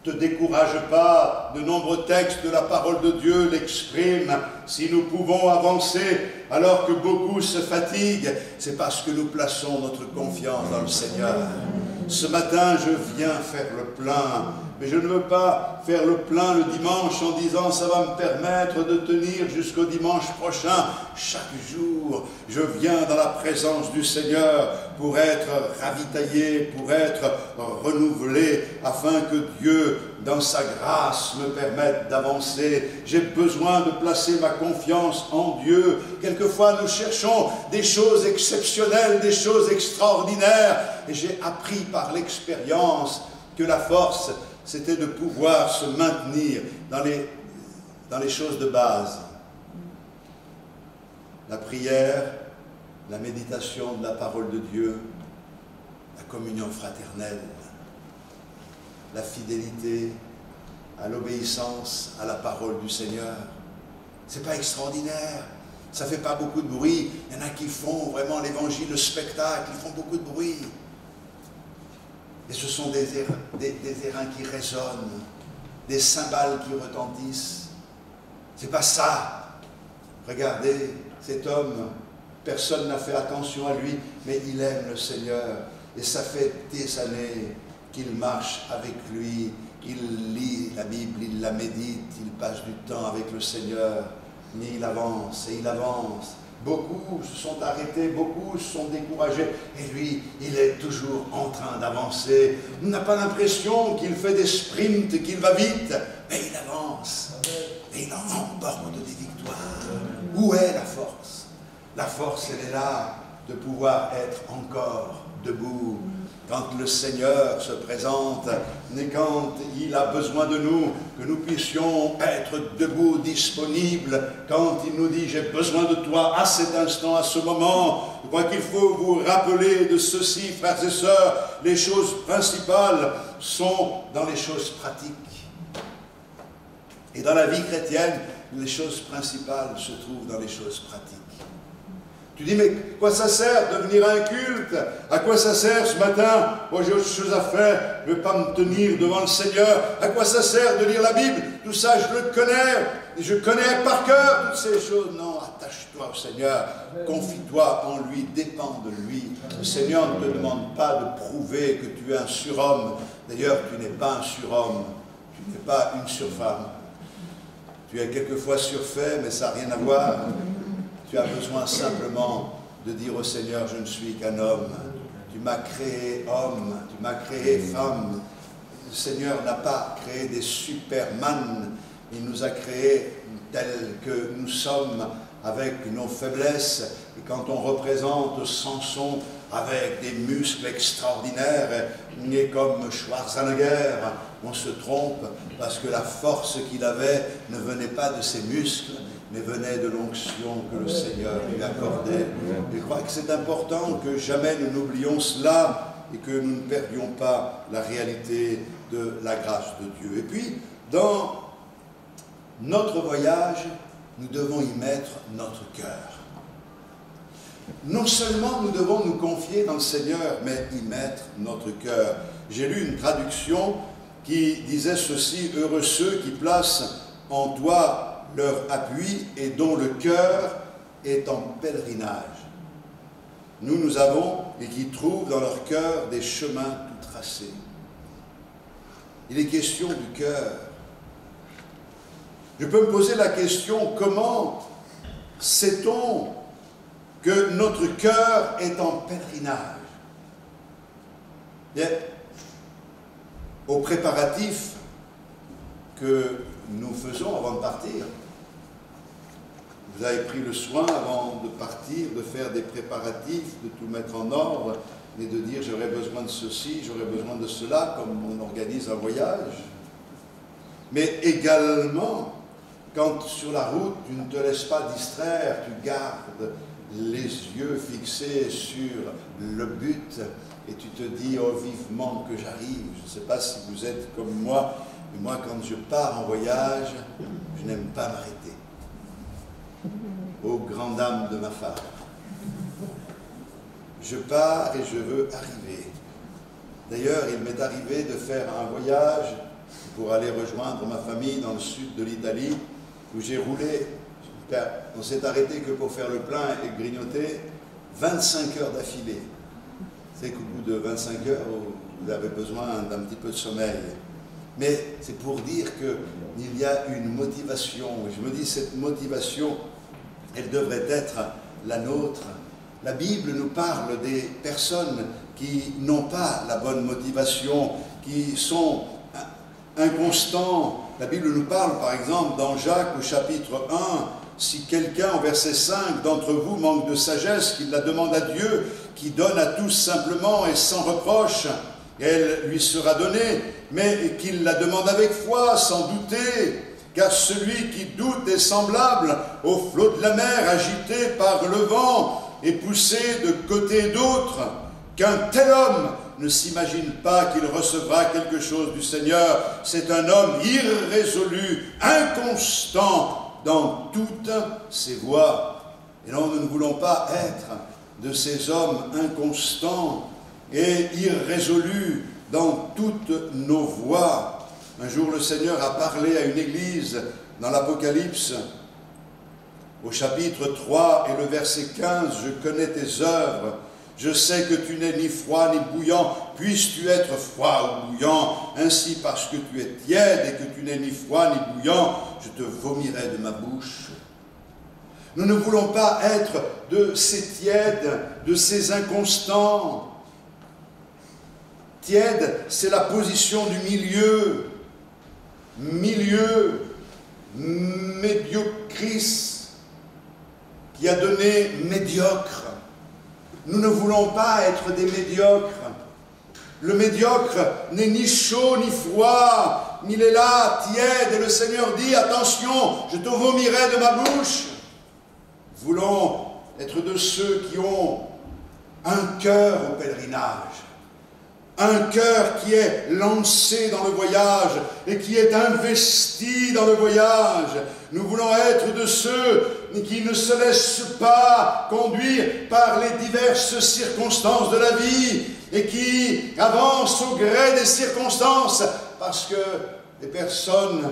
Ne te décourage pas, de nombreux textes de la parole de Dieu l'expriment. Si nous pouvons avancer alors que beaucoup se fatiguent, c'est parce que nous plaçons notre confiance dans le Seigneur. Ce matin, je viens faire le plein, mais je ne veux pas faire le plein le dimanche en disant « ça va me permettre de tenir jusqu'au dimanche prochain ». Chaque jour, je viens dans la présence du Seigneur pour être ravitaillé, pour être renouvelé, afin que Dieu, dans sa grâce, me permette d'avancer. J'ai besoin de placer ma confiance en Dieu. Quelquefois, nous cherchons des choses exceptionnelles, des choses extraordinaires. Et j'ai appris par l'expérience que la force, c'était de pouvoir se maintenir dans les choses de base. La prière, la méditation de la parole de Dieu, la communion fraternelle, la fidélité à l'obéissance à la parole du Seigneur. C'est pas extraordinaire, ça fait pas beaucoup de bruit. Il y en a qui font vraiment l'évangile, le spectacle, ils font beaucoup de bruit. Et ce sont des airains qui résonnent, des cymbales qui retentissent. C'est pas ça. Regardez, cet homme, personne n'a fait attention à lui, mais il aime le Seigneur. Et ça fait des années qu'il marche avec lui, il lit la Bible, il la médite, il passe du temps avec le Seigneur. Mais il avance et il avance. Beaucoup se sont arrêtés, beaucoup se sont découragés. Et lui, il est toujours en train d'avancer. On n'a pas l'impression qu'il fait des sprints, qu'il va vite. Mais il avance. Et il remporte des victoires. Où est la force? La force, elle est là, de pouvoir être encore debout. Quand le Seigneur se présente, et quand il a besoin de nous, que nous puissions être debout, disponibles, quand il nous dit « j'ai besoin de toi à cet instant, à ce moment », je crois qu'il faut vous rappeler de ceci, frères et sœurs, les choses principales sont dans les choses pratiques. Et dans la vie chrétienne, les choses principales se trouvent dans les choses pratiques. Tu dis, mais quoi ça sert de venir à un culte? À quoi ça sert ce matin? Moi, j'ai autre chose à faire, je ne vais pas me tenir devant le Seigneur. À quoi ça sert de lire la Bible? Tout ça, je le connais. Et je connais par cœur toutes ces choses. Non, attache-toi au Seigneur. Confie-toi en lui, dépends de lui. Le Seigneur ne te demande pas de prouver que tu es un surhomme. D'ailleurs, tu n'es pas un surhomme. Tu n'es pas une surfemme. Tu es quelquefois surfait, mais ça n'a rien à voir. Tu as besoin simplement de dire au Seigneur, je ne suis qu'un homme. Tu m'as créé homme, tu m'as créé femme. Le Seigneur n'a pas créé des superman. Il nous a créés tels que nous sommes, avec nos faiblesses. Et quand on représente Samson avec des muscles extraordinaires, et comme Schwarzenegger, on se trompe parce que la force qu'il avait ne venait pas de ses muscles, mais venait de l'onction que le Seigneur lui accordait. Et je crois que c'est important que jamais nous n'oublions cela et que nous ne perdions pas la réalité de la grâce de Dieu. Et puis, dans notre voyage, nous devons y mettre notre cœur. Non seulement nous devons nous confier dans le Seigneur, mais y mettre notre cœur. J'ai lu une traduction qui disait ceci: « Heureux ceux qui placent en toi leur appui et dont le cœur est en pèlerinage. » Nous avons, et qui trouvent dans leur cœur des chemins tout tracés. Il est question du cœur. Je peux me poser la question, comment sait-on que notre cœur est en pèlerinage? Bien, aux préparatifs que nous faisons avant de partir, vous avez pris le soin avant de partir de faire des préparatifs, de tout mettre en ordre. mais de dire j'aurais besoin de ceci, j'aurais besoin de cela, comme on organise un voyage. Mais également, quand sur la route, tu ne te laisses pas distraire, tu gardes les yeux fixés sur le but et tu te dis, oh vivement que j'arrive. Je ne sais pas si vous êtes comme moi, mais moi quand je pars en voyage, je n'aime pas m'arrêter. Aux grandes dames de ma femme. Je pars et je veux arriver. D'ailleurs, il m'est arrivé de faire un voyage pour aller rejoindre ma famille dans le sud de l'Italie, où j'ai roulé, on s'est arrêté que pour faire le plein et grignoter, 25 heures d'affilée. C'est qu'au bout de 25 heures, vous avez besoin d'un petit peu de sommeil. Mais c'est pour dire qu'il y a une motivation. Et je me dis, cette motivation, elle devrait être la nôtre. La Bible nous parle des personnes qui n'ont pas la bonne motivation, qui sont inconstants. La Bible nous parle, par exemple, dans Jacques au chapitre 1, si quelqu'un, au verset 5, d'entre vous manque de sagesse, qu'il la demande à Dieu, qui donne à tous simplement et sans reproche, elle lui sera donnée, mais qu'il la demande avec foi, sans douter, car celui qui doute est semblable au flot de la mer, agité par le vent et poussé de côté et d'autre, qu'un tel homme ne s'imagine pas qu'il recevra quelque chose du Seigneur. C'est un homme irrésolu, inconstant dans toutes ses voies. Et non, nous ne voulons pas être de ces hommes inconstants et irrésolus dans toutes nos voies. Un jour, le Seigneur a parlé à une église dans l'Apocalypse, au chapitre 3 et le verset 15, « Je connais tes œuvres. Je sais que tu n'es ni froid ni bouillant. Puisses-tu être froid ou bouillant, ainsi parce que tu es tiède et que tu n'es ni froid ni bouillant, je te vomirai de ma bouche. » Nous ne voulons pas être de ces tièdes, de ces inconstants. Tiède, c'est la position du milieu. Milieu, médiocris, qui a donné médiocre. Nous ne voulons pas être des médiocres. Le médiocre n'est ni chaud ni froid. Il est là, tiède, et le Seigneur dit, attention, je te vomirai de ma bouche. Nous voulons être de ceux qui ont un cœur au pèlerinage. Un cœur qui est lancé dans le voyage et qui est investi dans le voyage. Nous voulons être de ceux qui ne se laissent pas conduire par les diverses circonstances de la vie et qui avancent au gré des circonstances parce que les personnes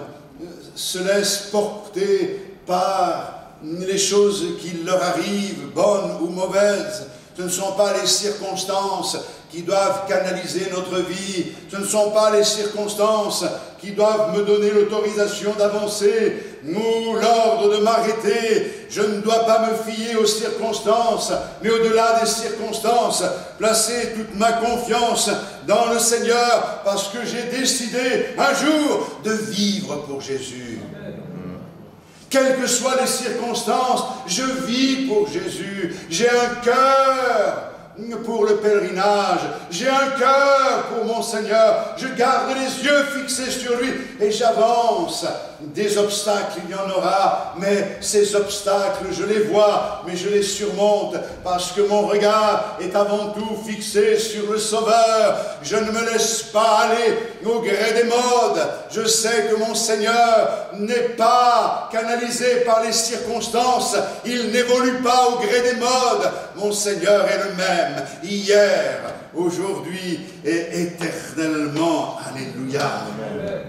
se laissent porter par les choses qui leur arrivent, bonnes ou mauvaises. Ce ne sont pas les circonstances qui doivent canaliser notre vie. Ce ne sont pas les circonstances qui doivent me donner l'autorisation d'avancer ou l'ordre de m'arrêter. Je ne dois pas me fier aux circonstances, mais au-delà des circonstances, placer toute ma confiance dans le Seigneur parce que j'ai décidé un jour de vivre pour Jésus. Quelles que soient les circonstances, je vis pour Jésus. J'ai un cœur pour le pèlerinage. J'ai un cœur pour mon Seigneur. Je garde les yeux fixés sur lui et j'avance. Des obstacles, il y en aura, mais ces obstacles, je les vois, mais je les surmonte parce que mon regard est avant tout fixé sur le Sauveur. Je ne me laisse pas aller au gré des modes. Je sais que mon Seigneur n'est pas canalisé par les circonstances. Il n'évolue pas au gré des modes. Mon Seigneur est le même, hier, aujourd'hui et éternellement. Alléluia. Amen.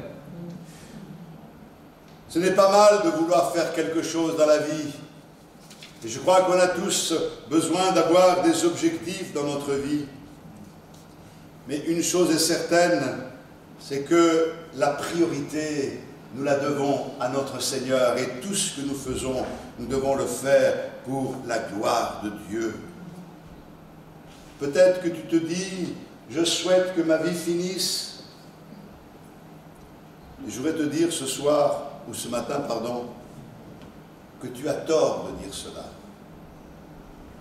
Ce n'est pas mal de vouloir faire quelque chose dans la vie. Et je crois qu'on a tous besoin d'avoir des objectifs dans notre vie. Mais une chose est certaine, c'est que la priorité, nous la devons à notre Seigneur. Et tout ce que nous faisons, nous devons le faire pour la gloire de Dieu. Peut-être que tu te dis, je souhaite que ma vie finisse. Et je voudrais te dire ce soir, ou ce matin, pardon, que tu as tort de dire cela.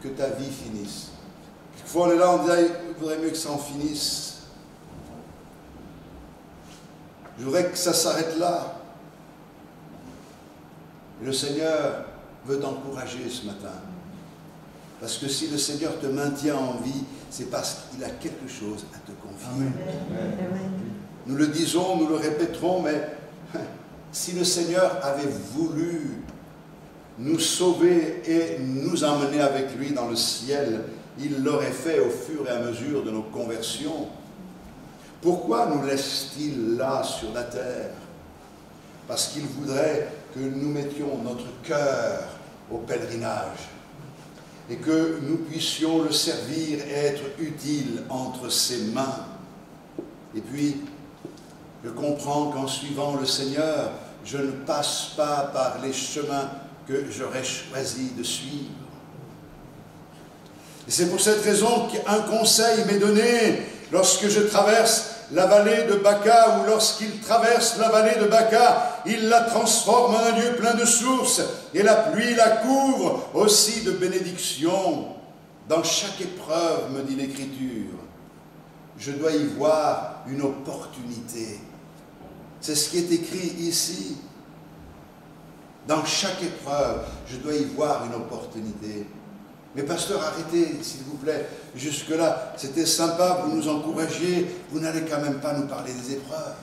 Que ta vie finisse. Quelquefois, on est là, on dit, ah, il vaudrait mieux que ça en finisse. Je voudrais que ça s'arrête là. Et le Seigneur veut t'encourager ce matin. Parce que si le Seigneur te maintient en vie, c'est parce qu'il a quelque chose à te confier. Amen. Nous le disons, nous le répéterons, mais si le Seigneur avait voulu nous sauver et nous emmener avec lui dans le ciel, il l'aurait fait au fur et à mesure de nos conversions. Pourquoi nous laisse-t-il là sur la terre? Parce qu'il voudrait que nous mettions notre cœur au pèlerinage et que nous puissions le servir et être utiles entre ses mains. Et puis, je comprends qu'en suivant le Seigneur, je ne passe pas par les chemins que j'aurais choisi de suivre. Et c'est pour cette raison qu'un conseil m'est donné lorsque je traverse la vallée de Baca, ou lorsqu'il traverse la vallée de Baca, il la transforme en un lieu plein de sources, et la pluie la couvre aussi de bénédictions. Dans chaque épreuve, me dit l'Écriture, je dois y voir une opportunité. C'est ce qui est écrit ici. Dans chaque épreuve, je dois y voir une opportunité. Mais pasteur, arrêtez, s'il vous plaît. Jusque-là, c'était sympa, vous nous encouragiez, vous n'allez quand même pas nous parler des épreuves.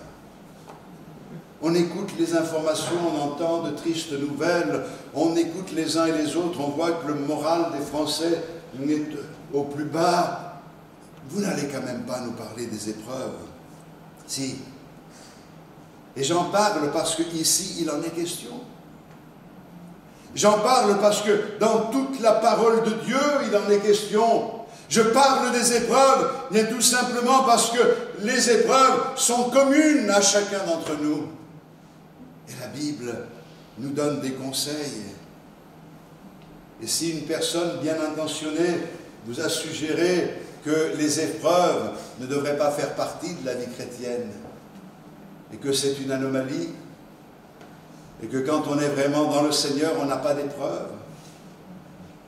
On écoute les informations, on entend de tristes nouvelles, on écoute les uns et les autres, on voit que le moral des Français est au plus bas. Vous n'allez quand même pas nous parler des épreuves. Si. Et j'en parle parce qu'ici, il en est question. J'en parle parce que dans toute la parole de Dieu, il en est question. Je parle des épreuves, bien tout simplement parce que les épreuves sont communes à chacun d'entre nous. Et la Bible nous donne des conseils. Et si une personne bien intentionnée vous a suggéré que les épreuves ne devraient pas faire partie de la vie chrétienne, et que c'est une anomalie, et que quand on est vraiment dans le Seigneur, on n'a pas d'épreuve.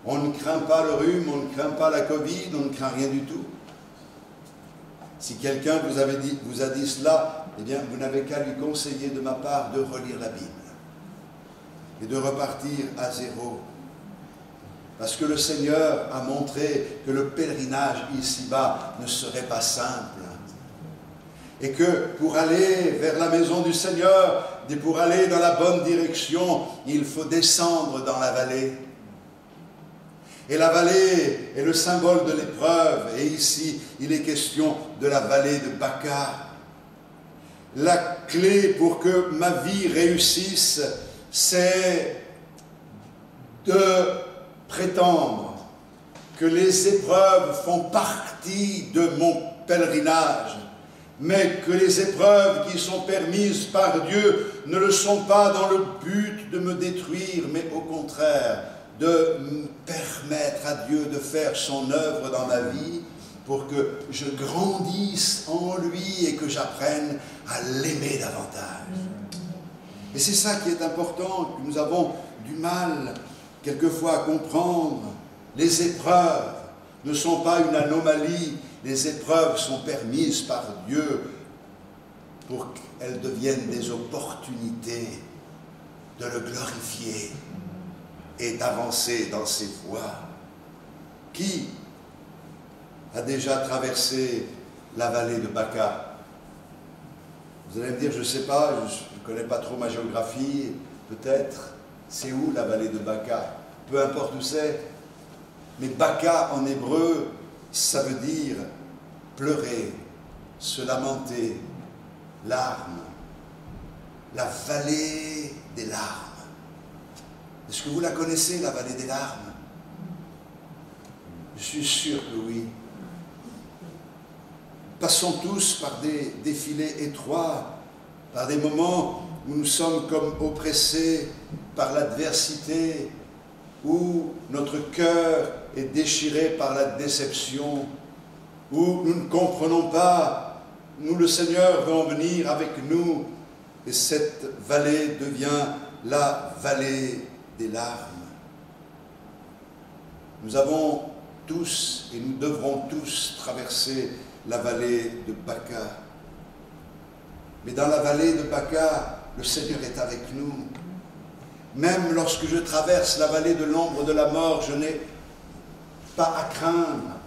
On ne craint pas le rhume, on ne craint pas la Covid, on ne craint rien du tout. Si quelqu'un vous a dit cela, eh bien, vous n'avez qu'à lui conseiller de ma part de relire la Bible et de repartir à zéro. Parce que le Seigneur a montré que le pèlerinage ici-bas ne serait pas simple. Et que pour aller vers la maison du Seigneur, et pour aller dans la bonne direction, il faut descendre dans la vallée. Et la vallée est le symbole de l'épreuve. Et ici, il est question de la vallée de Baca. La clé pour que ma vie réussisse, c'est de prétendre que les épreuves font partie de mon pèlerinage, mais que les épreuves qui sont permises par Dieu ne le sont pas dans le but de me détruire, mais au contraire, de me permettre à Dieu de faire son œuvre dans ma vie pour que je grandisse en lui et que j'apprenne à l'aimer davantage. Et c'est ça qui est important, que nous avons du mal quelquefois à comprendre. Les épreuves ne sont pas une anomalie. Les épreuves sont permises par Dieu pour qu'elles deviennent des opportunités de le glorifier et d'avancer dans ses voies. Qui a déjà traversé la vallée de Baca? Vous allez me dire, je ne sais pas, je ne connais pas trop ma géographie, peut-être. C'est où la vallée de Baca? Peu importe où c'est. Mais Baca en hébreu, ça veut dire pleurer, se lamenter, larmes, la vallée des larmes. Est-ce que vous la connaissez, la vallée des larmes? Je suis sûr que oui. Passons tous par des défilés étroits, par des moments où nous sommes comme oppressés par l'adversité, où notre cœur est déchiré par la déception, où nous ne comprenons pas, nous le Seigneur veut en venir avec nous, et cette vallée devient la vallée des larmes. Nous avons tous, et nous devrons tous traverser la vallée de Baca. Mais dans la vallée de Baca, le Seigneur est avec nous. Même lorsque je traverse la vallée de l'ombre de la mort, je n'ai pas à craindre.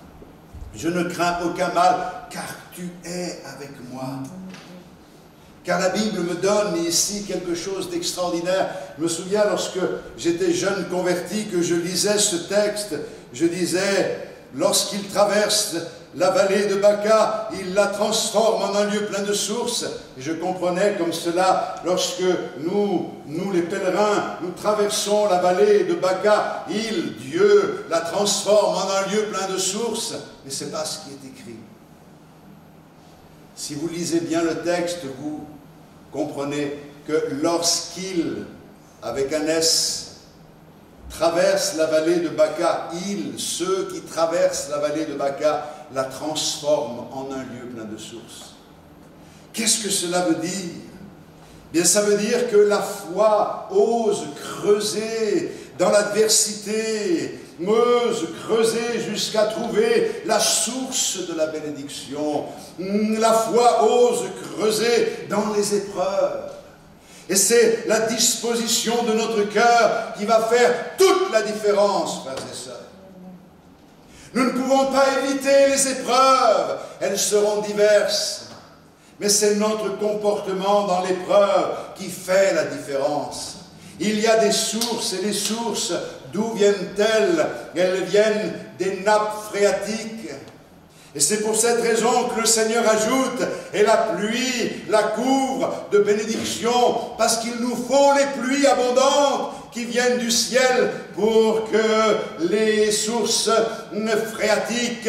Je ne crains aucun mal, car tu es avec moi. Car la Bible me donne ici quelque chose d'extraordinaire. Je me souviens lorsque j'étais jeune converti que je lisais ce texte, je disais, lorsqu'il traverse la vallée de Baca, il la transforme en un lieu plein de sources. Et je comprenais comme cela, lorsque nous les pèlerins, nous traversons la vallée de Baca, Dieu, la transforme en un lieu plein de sources. Mais ce n'est pas ce qui est écrit. Si vous lisez bien le texte, vous comprenez que lorsqu'il, avec un S, traverse la vallée de Baca, ceux qui traversent la vallée de Baca, la transforment en un lieu plein de sources. Qu'est-ce que cela veut dire? Bien, ça veut dire que la foi ose creuser dans l'adversité, ose creuser jusqu'à trouver la source de la bénédiction. La foi ose creuser dans les épreuves. Et c'est la disposition de notre cœur qui va faire toute la différence, frères et sœurs. Nous ne pouvons pas éviter les épreuves, elles seront diverses. Mais c'est notre comportement dans l'épreuve qui fait la différence. Il y a des sources, et les sources, d'où viennent-elles? Elles viennent des nappes phréatiques. Et c'est pour cette raison que le Seigneur ajoute, et la pluie la couvre de bénédictions, parce qu'il nous faut les pluies abondantes qui viennent du ciel pour que les sources phréatiques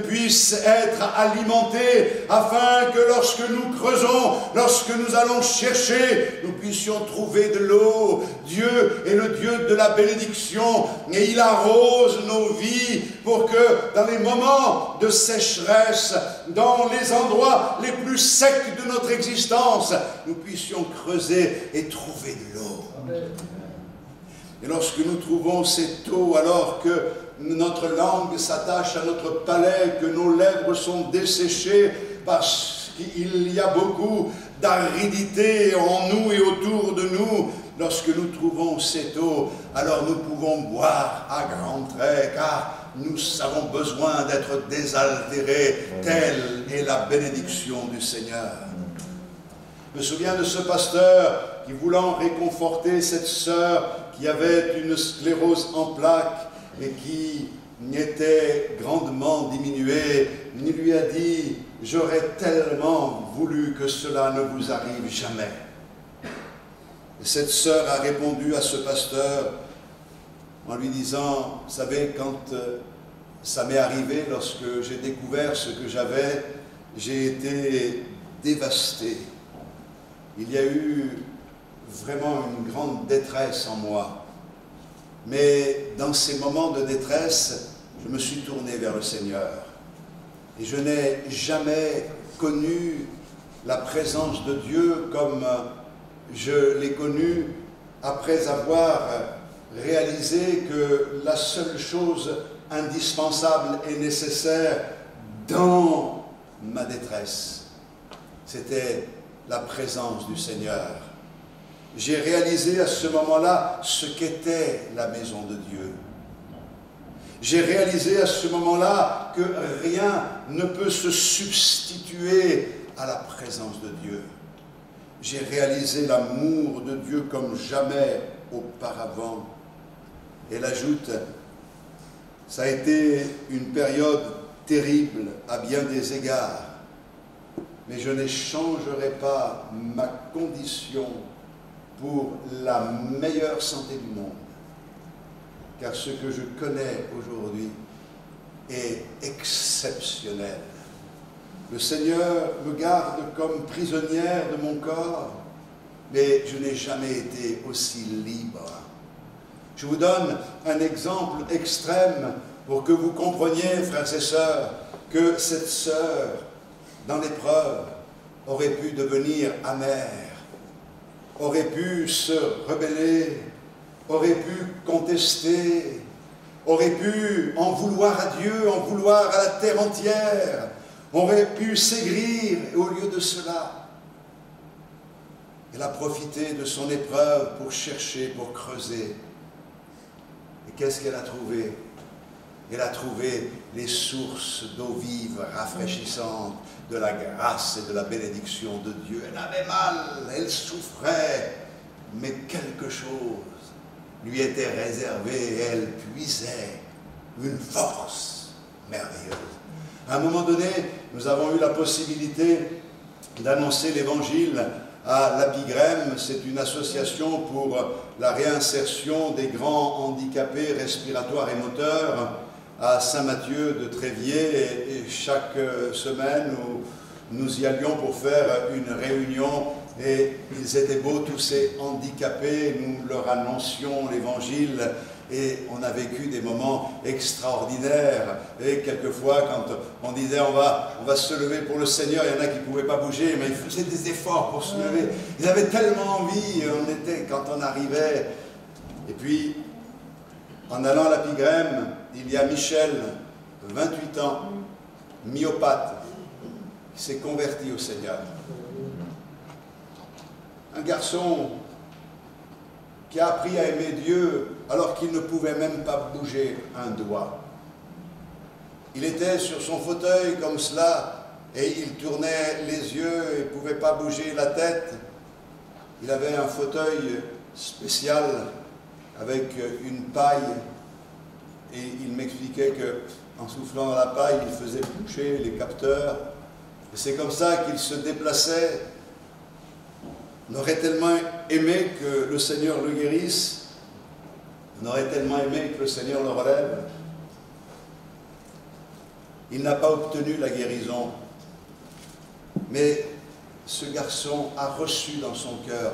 puissent être alimentées, afin que lorsque nous creusons, lorsque nous allons chercher, nous puissions trouver de l'eau. Dieu est le Dieu de la bénédiction, et il arrose nos vies pour que dans les moments de sécheresse, dans les endroits les plus secs de notre existence, nous puissions creuser et trouver de l'eau. Et lorsque nous trouvons cette eau, alors que notre langue s'attache à notre palais, que nos lèvres sont desséchées parce qu'il y a beaucoup d'aridité en nous et autour de nous, lorsque nous trouvons cette eau, alors nous pouvons boire à grands traits, car nous avons besoin d'être désaltérés. Telle est la bénédiction du Seigneur. Je me souviens de ce pasteur qui, voulant réconforter cette sœur qui avait une sclérose en plaques et qui était grandement diminuée, il lui a dit: « J'aurais tellement voulu que cela ne vous arrive jamais. » Et cette sœur a répondu à ce pasteur en lui disant: « Vous savez, quand ça m'est arrivé, lorsque j'ai découvert ce que j'avais, j'ai été dévasté. Il y a eu vraiment une grande détresse en moi. Mais dans ces moments de détresse, je me suis tourné vers le Seigneur. Et je n'ai jamais connu la présence de Dieu comme je l'ai connue après avoir réalisé que la seule chose indispensable et nécessaire dans ma détresse, c'était la présence du Seigneur. J'ai réalisé à ce moment-là ce qu'était la maison de Dieu. J'ai réalisé à ce moment-là que rien ne peut se substituer à la présence de Dieu. J'ai réalisé l'amour de Dieu comme jamais auparavant. Elle ajoute: ça a été une période terrible à bien des égards, mais je n'échangerai pas ma condition pour la meilleure santé du monde, car ce que je connais aujourd'hui est exceptionnel. Le Seigneur me garde comme prisonnière de mon corps, mais je n'ai jamais été aussi libre. Je vous donne un exemple extrême pour que vous compreniez, frères et sœurs, que cette sœur, dans l'épreuve, aurait pu devenir amère, aurait pu se rebeller, aurait pu contester, aurait pu en vouloir à Dieu, en vouloir à la terre entière, aurait pu s'aigrir, et au lieu de cela, elle a profité de son épreuve pour chercher, pour creuser. Et qu'est-ce qu'elle a trouvé? Elle a trouvé les sources d'eau vive, rafraîchissantes, de la grâce et de la bénédiction de Dieu. Elle avait mal, elle souffrait, mais quelque chose lui était réservé et elle puisait une force merveilleuse. À un moment donné, nous avons eu la possibilité d'annoncer l'évangile à l'Apigrème. C'est une association pour la réinsertion des grands handicapés respiratoires et moteurs à Saint-Mathieu de Tréviers. Et chaque semaine, nous y allions pour faire une réunion. Et ils étaient beaux, tous ces handicapés, nous leur annoncions l'évangile et on a vécu des moments extraordinaires. Et quelquefois, quand on disait on va se lever pour le Seigneur, il y en a qui ne pouvaient pas bouger, mais ils faisaient des efforts pour se lever. Ils avaient tellement envie, quand on arrivait. Et puis, en allant à l'Apigrème, il y a Michel, 28 ans, myopathe, qui s'est converti au Seigneur. Un garçon qui a appris à aimer Dieu alors qu'il ne pouvait même pas bouger un doigt. Il était sur son fauteuil comme cela et il tournait les yeux et ne pouvait pas bouger la tête. Il avait un fauteuil spécial avec une paille et il m'expliquait qu'en soufflant dans la paille, il faisait bouger les capteurs. Et c'est comme ça qu'il se déplaçait. On aurait tellement aimé que le Seigneur le guérisse, on aurait tellement aimé que le Seigneur le relève. Il n'a pas obtenu la guérison, mais ce garçon a reçu dans son cœur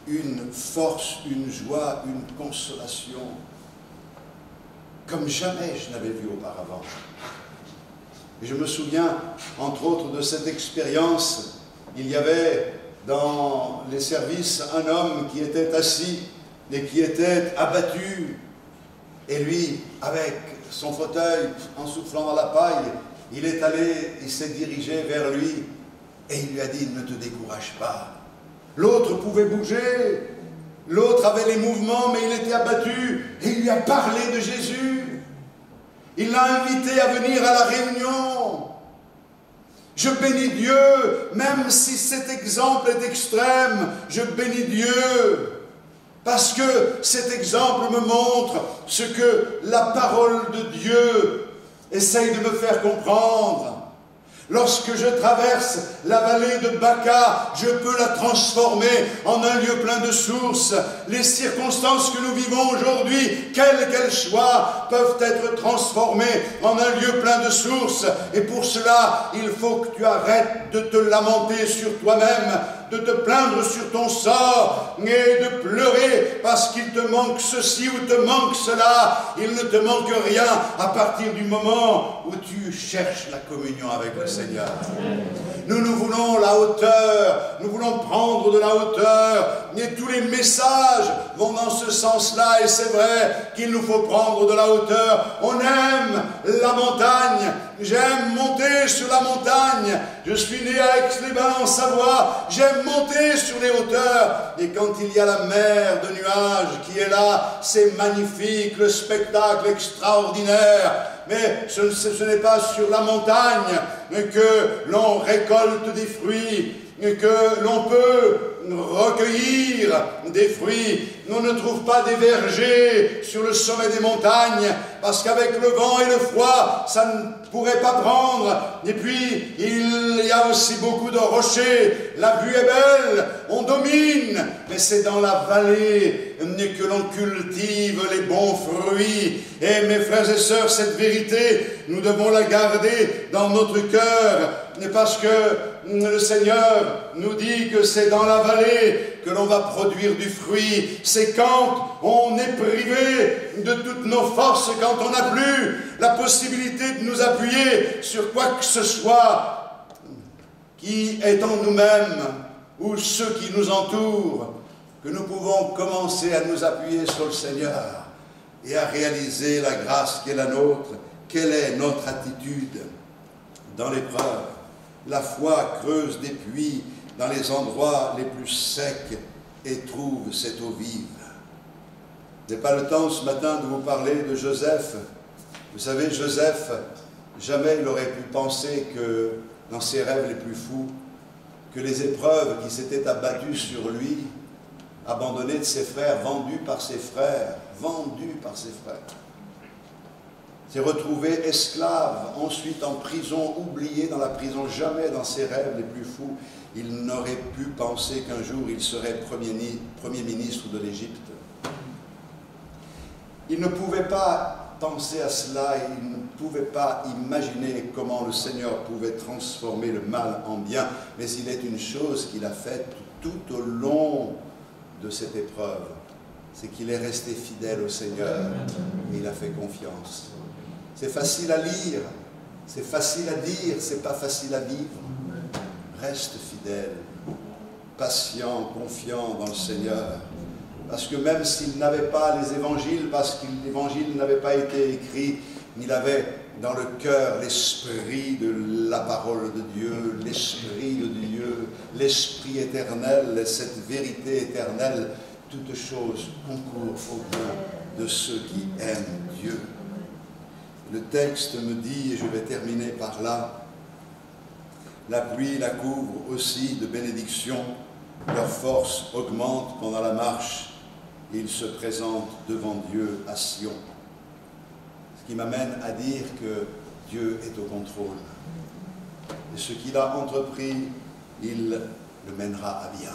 une force, une joie, une consolation, comme jamais je n'avais vu auparavant. Et je me souviens, entre autres, de cette expérience. Il y avait dans les services un homme qui était assis et qui était abattu. Et lui, avec son fauteuil, en soufflant dans la paille, il est allé, il s'est dirigé vers lui et il lui a dit « Ne te décourage pas ». L'autre pouvait bouger, l'autre avait les mouvements, mais il était abattu et il lui a parlé de Jésus. Il l'a invité à venir à la réunion. Je bénis Dieu, même si cet exemple est extrême, je bénis Dieu, parce que cet exemple me montre ce que la parole de Dieu essaye de me faire comprendre. Lorsque je traverse la vallée de Baca, je peux la transformer en un lieu plein de sources. Les circonstances que nous vivons aujourd'hui, quelles qu'elles soient, peuvent être transformées en un lieu plein de sources. Et pour cela, il faut que tu arrêtes de te lamenter sur toi-même, de te plaindre sur ton sort et de pleurer parce qu'il te manque ceci ou te manque cela. Il ne te manque rien à partir du moment où tu cherches la communion avec le Seigneur. Nous voulons la hauteur, nous voulons prendre de la hauteur et tous les messages vont dans ce sens-là et c'est vrai qu'il nous faut prendre de la hauteur. On aime la montagne, j'aime monter sur la montagne, je suis né à Aix-les-Bains en Savoie, j'aime monter sur les hauteurs et quand il y a la mer de nuages qui est là, c'est magnifique, le spectacle extraordinaire. Mais ce n'est pas sur la montagne que l'on récolte des fruits, que l'on peut recueillir des fruits. On ne trouve pas des vergers sur le sommet des montagnes, parce qu'avec le vent et le froid, ça ne pourrait pas prendre. Et puis, il y a aussi beaucoup de rochers. La vue est belle, on domine, mais c'est dans la vallée que l'on cultive les bons fruits. Et mes frères et sœurs, cette vérité, nous devons la garder dans notre cœur, parce que le Seigneur nous dit que c'est dans la vallée que l'on va produire du fruit. C'est quand on est privé de toutes nos forces, quand on n'a plus la possibilité de nous appuyer sur quoi que ce soit qui est en nous-mêmes ou ceux qui nous entourent, que nous pouvons commencer à nous appuyer sur le Seigneur. et à réaliser la grâce qui est la nôtre. Quelle est notre attitude dans l'épreuve? La foi creuse des puits dans les endroits les plus secs et trouve cette eau vive. Je n'ai pas le temps ce matin de vous parler de Joseph. Vous savez, Joseph, jamais il aurait pu penser que, dans ses rêves les plus fous, que les épreuves qui s'étaient abattues sur lui, abandonné de ses frères, vendu par ses frères, s'est retrouvé esclave, ensuite en prison, oublié dans la prison, jamais dans ses rêves les plus fous, il n'aurait pu penser qu'un jour il serait premier ministre de l'Égypte. Il ne pouvait pas penser à cela, il ne pouvait pas imaginer comment le Seigneur pouvait transformer le mal en bien, mais il est une chose qu'il a faite tout au long de cette épreuve, c'est qu'il est resté fidèle au Seigneur et il a fait confiance. C'est facile à lire, c'est facile à dire, c'est pas facile à vivre. Reste fidèle, patient, confiant dans le Seigneur. Parce que même s'il n'avait pas les évangiles, parce que l'évangile n'avait pas été écrit, il avait dans le cœur l'esprit de la parole de Dieu, l'esprit de Dieu, l'esprit éternel, cette vérité éternelle. Toutes choses concourent au bien de ceux qui aiment Dieu. Le texte me dit, et je vais terminer par là, la pluie la couvre aussi de bénédictions, leur force augmente pendant la marche, et ils se présentent devant Dieu à Sion. Ce qui m'amène à dire que Dieu est au contrôle. Et ce qu'il a entrepris, il le mènera à bien.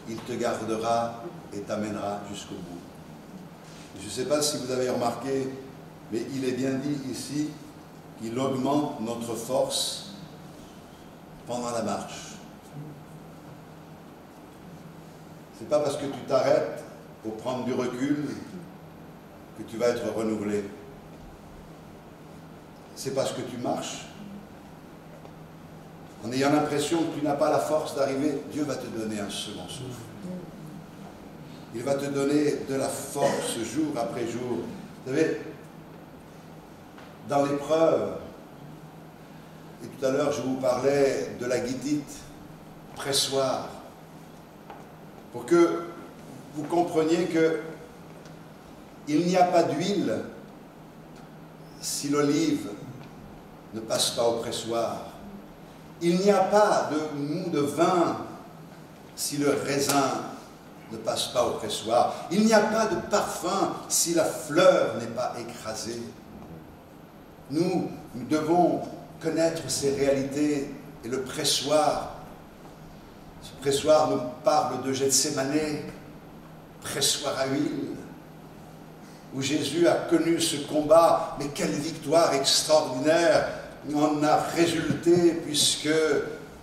Il te gardera et t'amènera jusqu'au bout. Je ne sais pas si vous avez remarqué, mais il est bien dit ici qu'il augmente notre force pendant la marche. Ce n'est pas parce que tu t'arrêtes pour prendre du recul que tu vas être renouvelé. C'est parce que tu marches. En ayant l'impression que tu n'as pas la force d'arriver, Dieu va te donner un second souffle. Il va te donner de la force jour après jour. Vous savez, dans l'épreuve, et tout à l'heure je vous parlais de la guitite, pressoir, pour que vous compreniez que il n'y a pas d'huile si l'olive ne passe pas au pressoir. Il n'y a pas de mou de vin si le raisin ne passe pas au pressoir. Il n'y a pas de parfum si la fleur n'est pas écrasée. Nous devons connaître ces réalités et le pressoir. Ce pressoir nous parle de Gethsémané, pressoir à huile, où Jésus a connu ce combat, mais quelle victoire extraordinaire en a résulté, puisque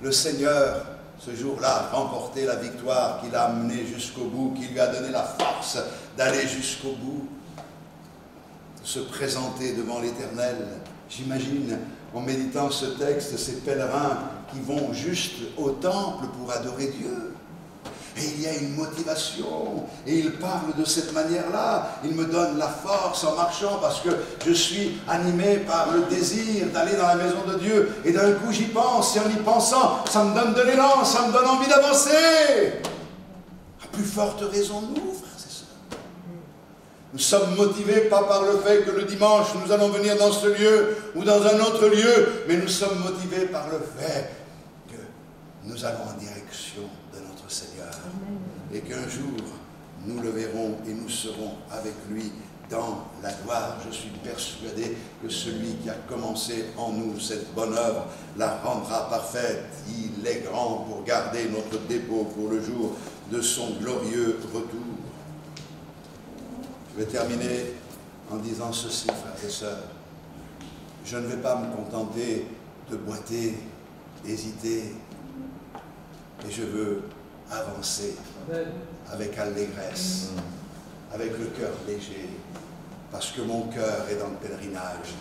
le Seigneur, ce jour-là, a remporté la victoire, qui l'a amené jusqu'au bout, qui lui a donné la force d'aller jusqu'au bout, de se présenter devant l'Éternel. J'imagine, en méditant ce texte, ces pèlerins qui vont juste au temple pour adorer Dieu. Et il y a une motivation, et il parle de cette manière-là. Il me donne la force en marchant parce que je suis animé par le désir d'aller dans la maison de Dieu. Et d'un coup j'y pense, et en y pensant, ça me donne de l'élan, ça me donne envie d'avancer. À plus forte raison nous, frères et sœurs. Nous sommes motivés pas par le fait que le dimanche nous allons venir dans ce lieu ou dans un autre lieu, mais nous sommes motivés par le fait que nous allons en direction de notre Seigneur. Et qu'un jour, nous le verrons et nous serons avec lui dans la gloire. Je suis persuadé que celui qui a commencé en nous cette bonne œuvre la rendra parfaite. Il est grand pour garder notre dépôt pour le jour de son glorieux retour. Je vais terminer en disant ceci, frères et sœurs. Je ne vais pas me contenter de boiter, d'hésiter, mais je veux avancer avec allégresse, avec le cœur léger, parce que mon cœur est dans le pèlerinage.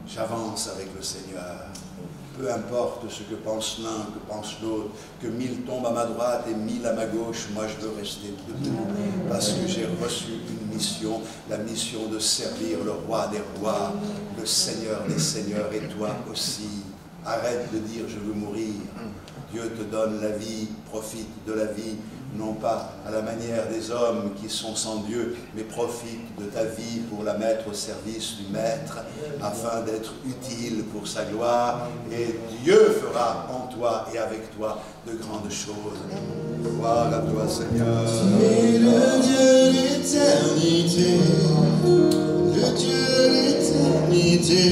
J'avance avec le Seigneur. peu importe ce que pense l'un, que pense l'autre, que 1000 tombent à ma droite et 1000 à ma gauche, moi je veux rester debout, parce que j'ai reçu une mission, la mission de servir le roi des rois, le Seigneur des seigneurs, et toi aussi. Arrête de dire je veux mourir. Dieu te donne la vie, profite de la vie, non pas à la manière des hommes qui sont sans Dieu, mais profite de ta vie pour la mettre au service du Maître, afin d'être utile pour sa gloire, et Dieu fera en toi et avec toi de grandes choses. Gloire à toi, Seigneur. Tu es le Dieu d'éternité, le Dieu d'éternité,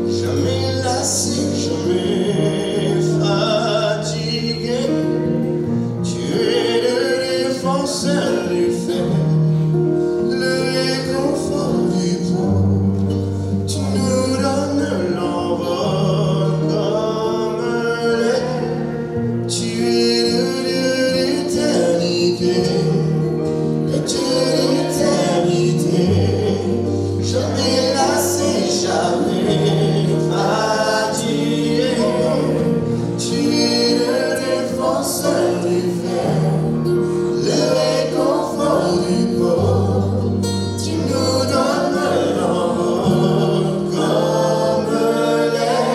jamais lassé, jamais fatigué. Tu es le défenseur du faible, le réconfort du pauvre. Tu nous donnes l'envol comme l'air. Tu es le Dieu d'éternité, le Dieu d'éternité, jamais lassé, jamais fatigué. Tu es le défenseur du faible, le réconfort du pauvre. Tu nous donnes l'envol comme l'air.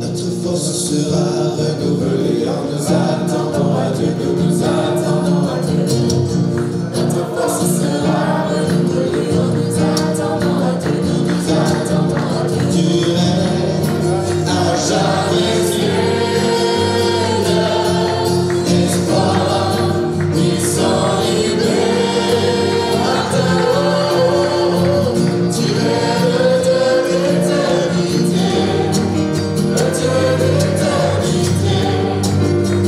Notre force sera renouvelée en nous attendant à Dieu, nous attendons à Dieu. Notre force sera renouvelée en nous attendant à Dieu, nous attendons à Dieu. Tu es à jamais Seigneur, espoir, puissant, libérateur. Tu es le Dieu d'éternité, le Dieu d'éternité,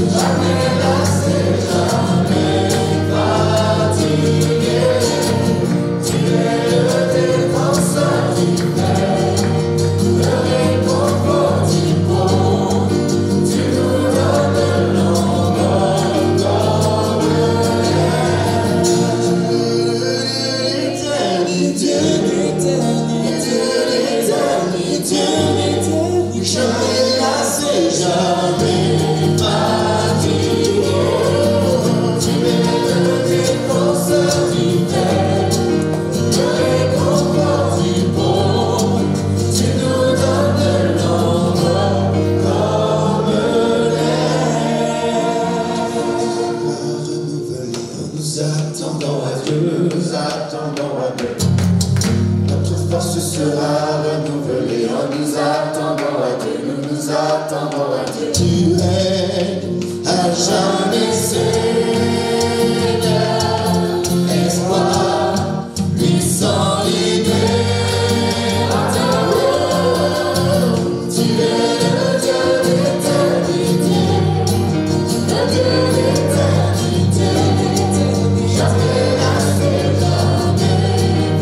jamais lassé, jamais fatigué. Tu es le défenseur du faible, le réconfort du pauvre. Tu nous donnes l'envol comme l'air. Tu es l'éternité, l'éternité, jamais lassé, jamais fatigué. Tu es le défenseur du faible, le réconfort du pauvre. Tu nous donnes l'envol comme l'air. Renouvelé en nous attendant à Dieu, nous attendons à Dieu. Notre force sera renouvelée en nous attendant à Dieu, nous attendons à Dieu. Tu es à jamais Seigneur, espoir, puissant, libérateur. Tu es le Dieu d'éternité, le Dieu d'éternité, jamais lassé, jamais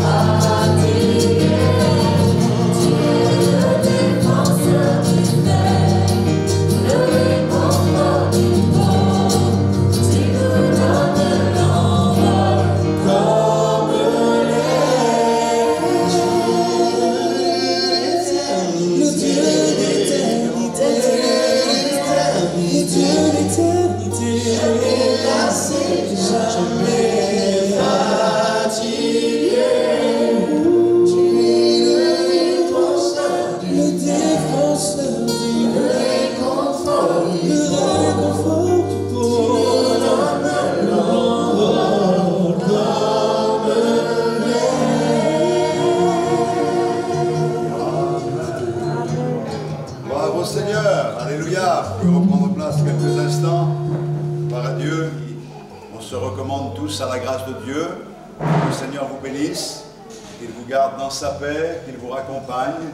fatigué. Tu es le défenseur du faible, le réconfort du pauvre. Tu nous donnes l'envol comme l'air. Le Dieu d'éternité, le Dieu d'éternité, jamais lassé, jamais fatigué. Tu es le défenseur du réconfort du pauvre. Tu nous donnes l'envol comme Bravo Seigneur, alléluia. Vous pouvez reprendre place quelques instants. Gloire à Dieu. On se recommande tous à la grâce de Dieu. Que le Seigneur vous bénisse, qu'il vous garde dans sa paix, qu'il vous raccompagne,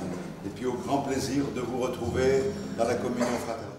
et puis au grand plaisir de vous retrouver dans la communion fraternelle.